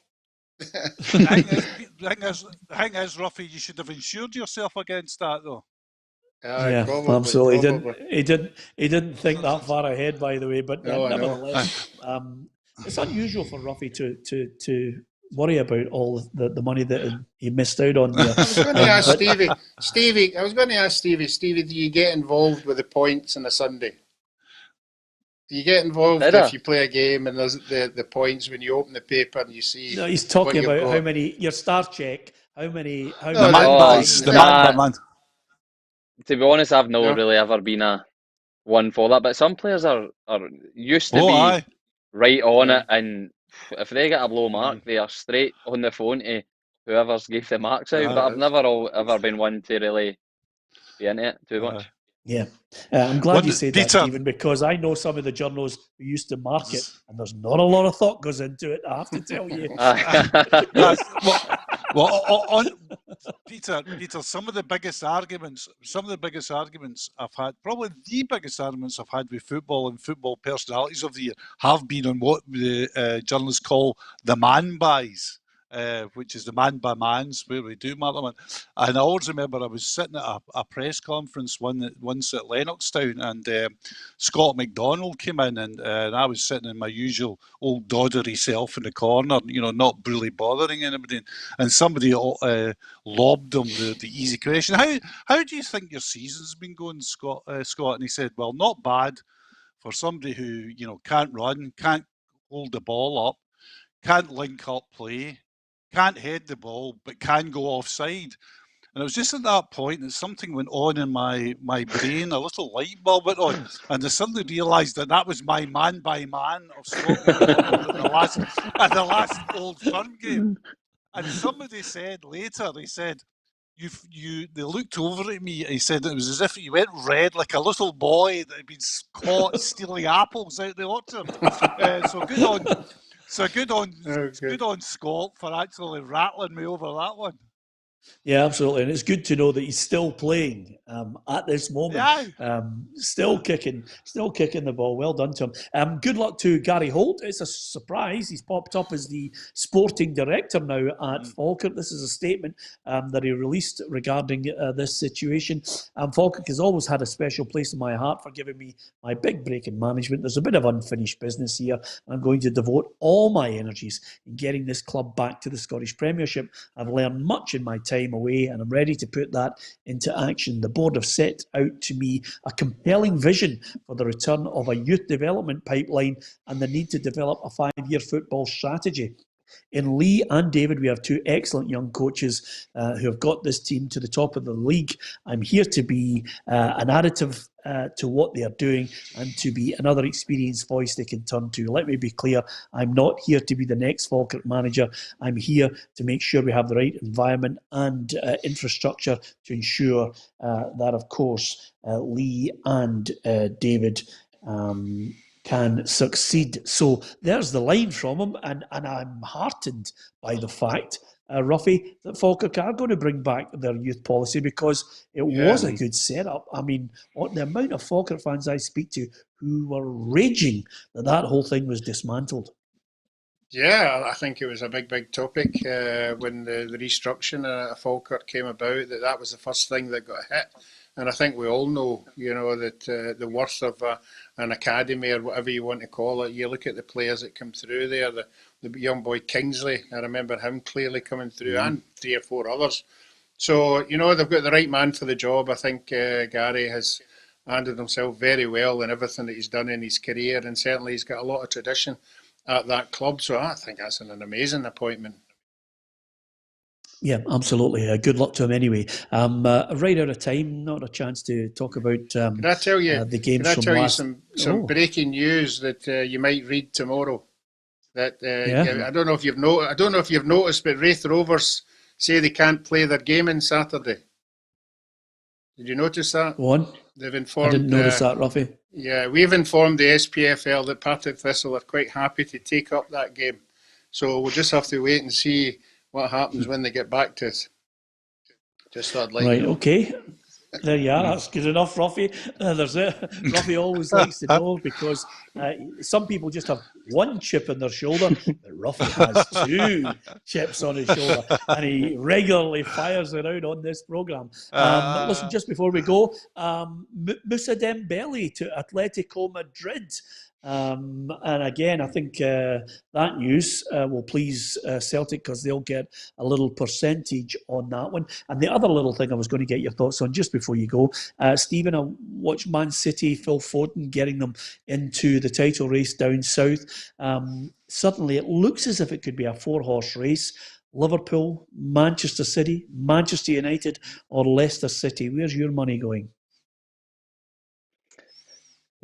The thing is, Roughie, you should have insured yourself against that, though. Yeah, probably, absolutely. He didn't think that far ahead, by the way. But nevertheless, it's unusual for Roughie to worry about all the money that he missed out on there. I was going to ask Stevie, do you get involved with the points on a Sunday? Do you get involved if you play a game and there's the points when you open the paper and you see? No, he's talking about how many your star check. How many? The man. To be honest, I've not really ever been a one for that. But some players are used to be right on it, and if they get a low mark, they are straight on the phone to whoever's gave the marks out. But I've never ever been one to really be into it too much. Yeah, I'm glad you said that, Stephen, because I know some of the journals who used to mark it, and there's not a lot of thought goes into it, I have to tell you. Peter, some of the biggest arguments I've had, probably the biggest arguments I've had with football and football personalities of the year have been on what the journalists call the man buys. Which is the man by mans, where we do Motherwell. And I always remember I was sitting at a press conference once at Lennoxtown, and Scott McDonald came in, and I was sitting in my usual old doddery self in the corner, not really bothering anybody. And somebody lobbed him the easy question: How do you think your season's been going, Scott? And he said, well, not bad for somebody who can't run, can't hold the ball up, can't link up play, can't head the ball, but can go offside. And it was just at that point that something went on in my brain, a little light bulb went on, and I suddenly realised that was my man by man of Scotland at the last Old Firm game. And somebody said later, they said, they looked over at me, he said it was as if you went red like a little boy that had been caught stealing apples out the orchard. So good on So good on Okay. good on Scott for actually rattling me over that one. Yeah, absolutely, and it's good to know that he's still playing at this moment. Yeah. Still kicking the ball. Well done to him. Good luck to Gary Holt. It's a surprise. He's popped up as the sporting director now at Falkirk. This is a statement that he released regarding this situation. Falkirk has always had a special place in my heart for giving me my big break in management. There's a bit of unfinished business here. I'm going to devote all my energies in getting this club back to the Scottish Premiership. I've learned much in my time away, and I'm ready to put that into action. The board have set out to me a compelling vision for the return of a youth development pipeline and the need to develop a 5-year football strategy. In Lee and David, we have two excellent young coaches who have got this team to the top of the league. I'm here to be an additive to what they are doing and to be another experienced voice they can turn to. Let me be clear, I'm not here to be the next Falkirk manager. I'm here to make sure we have the right environment and infrastructure to ensure that, of course, Lee and David can succeed. So there's the line from him, and I'm heartened by the fact, Roughie, that Falkirk are going to bring back their youth policy, because it was a good setup. I mean, the amount of Falkirk fans I speak to who were raging that whole thing was dismantled. Yeah, I think it was a big topic when the restructuring of Falkirk came about, that was the first thing that got hit. And I think we all know, that the worth of an academy, or whatever you want to call it. You look at the players that come through there, the young boy Kingsley, I remember him clearly coming through, and 3 or 4 others. So, they've got the right man for the job. I think Gary has handled himself very well in everything that he's done in his career, and certainly he's got a lot of tradition at that club. So I think that's an amazing appointment. Yeah, absolutely. Good luck to him anyway. Right out of time, not a chance to talk about Can I tell you, the games can I from tell last... you some breaking news that you might read tomorrow? That I don't know if you've noticed, but Wraith Rovers say they can't play their game on Saturday. Did you notice that? Go on. They've informed. I didn't notice that, Roughie. Yeah, we've informed the SPFL that Partick Thistle are quite happy to take up that game. So we'll just have to wait and see what happens when they get back to us. Just thought I'd let you know. Okay. There you are. That's good enough, Roughie. There's it. Roughie always likes to know, because some people just have one chip on their shoulder, but Roughie has 2 chips on his shoulder, and he regularly fires it out on this programme. Listen, just before we go, Moussa Dembele to Atletico Madrid. And again, I think that news will please Celtic, because they'll get a little percentage on that one. And the other little thing I was going to get your thoughts on just before you go, Stephen, I watched Man City, Phil Foden getting them into the title race down south. Suddenly it looks as if it could be a 4-horse race. Liverpool, Manchester City, Manchester United, or Leicester City. Where's your money going?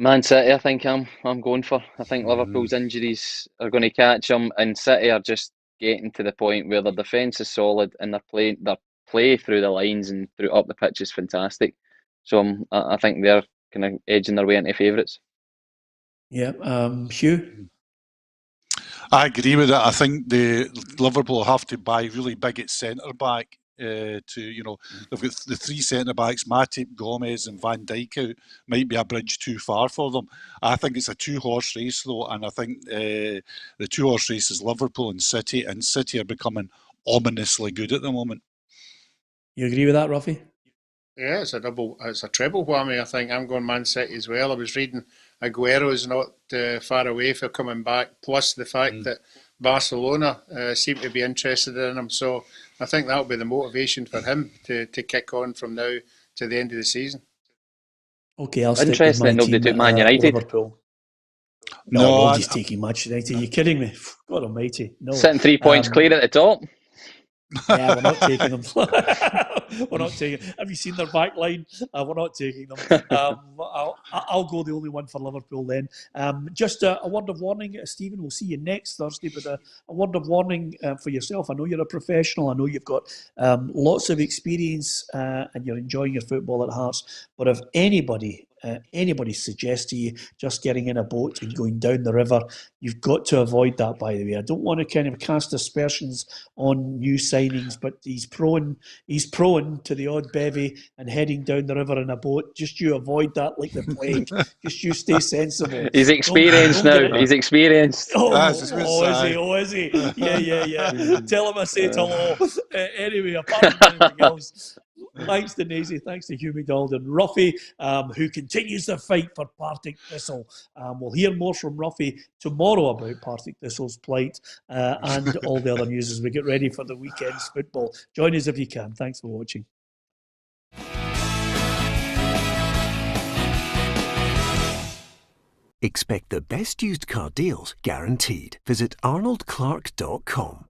Man City, I think I'm going for. I think Liverpool's injuries are going to catch them, and City are just getting to the point where their defence is solid and their play through the lines and through up the pitch is fantastic. So I think they're kind of edging their way into favourites. Yeah, Hugh? I agree with that. I think the Liverpool have to buy really big at centre back. They've got the 3 centre backs, Matip, Gomez, and Van Dijk out. Might be a bridge too far for them. I think it's a 2-horse race though, and I think the 2-horse race is Liverpool and City are becoming ominously good at the moment. You agree with that, Roughie? Yeah, it's a treble whammy. I think I'm going Man City as well. I was reading Aguero's not far away for coming back, plus the fact that Barcelona seem to be interested in him. So I think that'll be the motivation for him to kick on from now to the end of the season. Okay, I'll stick with Interesting my that nobody team, took Man United. Liverpool. No, nobody's taking Manchester United. Are you kidding me? God almighty. No. Sitting 3 points clear at the top. Yeah, we're not taking them. We're not taking. Have you seen their back line? We're not taking them. I'll go the only one for Liverpool then. Just a word of warning, Stephen. We'll see you next Thursday. But a word of warning for yourself. I know you're a professional. I know you've got lots of experience and you're enjoying your football at Hearts. But if anybody anybody suggests to you just getting in a boat and going down the river, you've got to avoid that, by the way. I don't want to kind of cast aspersions on new signings, but he's prone to the odd bevy and heading down the river in a boat. Just you avoid that like the plague. Just you stay sensible. He's experienced now. He's experienced. Is he? Yeah. Tell him I said hello. Anyway, apart from anything else, thanks to Naisy, thanks to Hugh Mcdonalds and Roughie, who continues the fight for Partick Thistle. We'll hear more from Roughie tomorrow about Partick Thistle's plight and all the other news as we get ready for the weekend's football. Join us if you can. Thanks for watching. Expect the best used car deals guaranteed. Visit arnoldclark.com.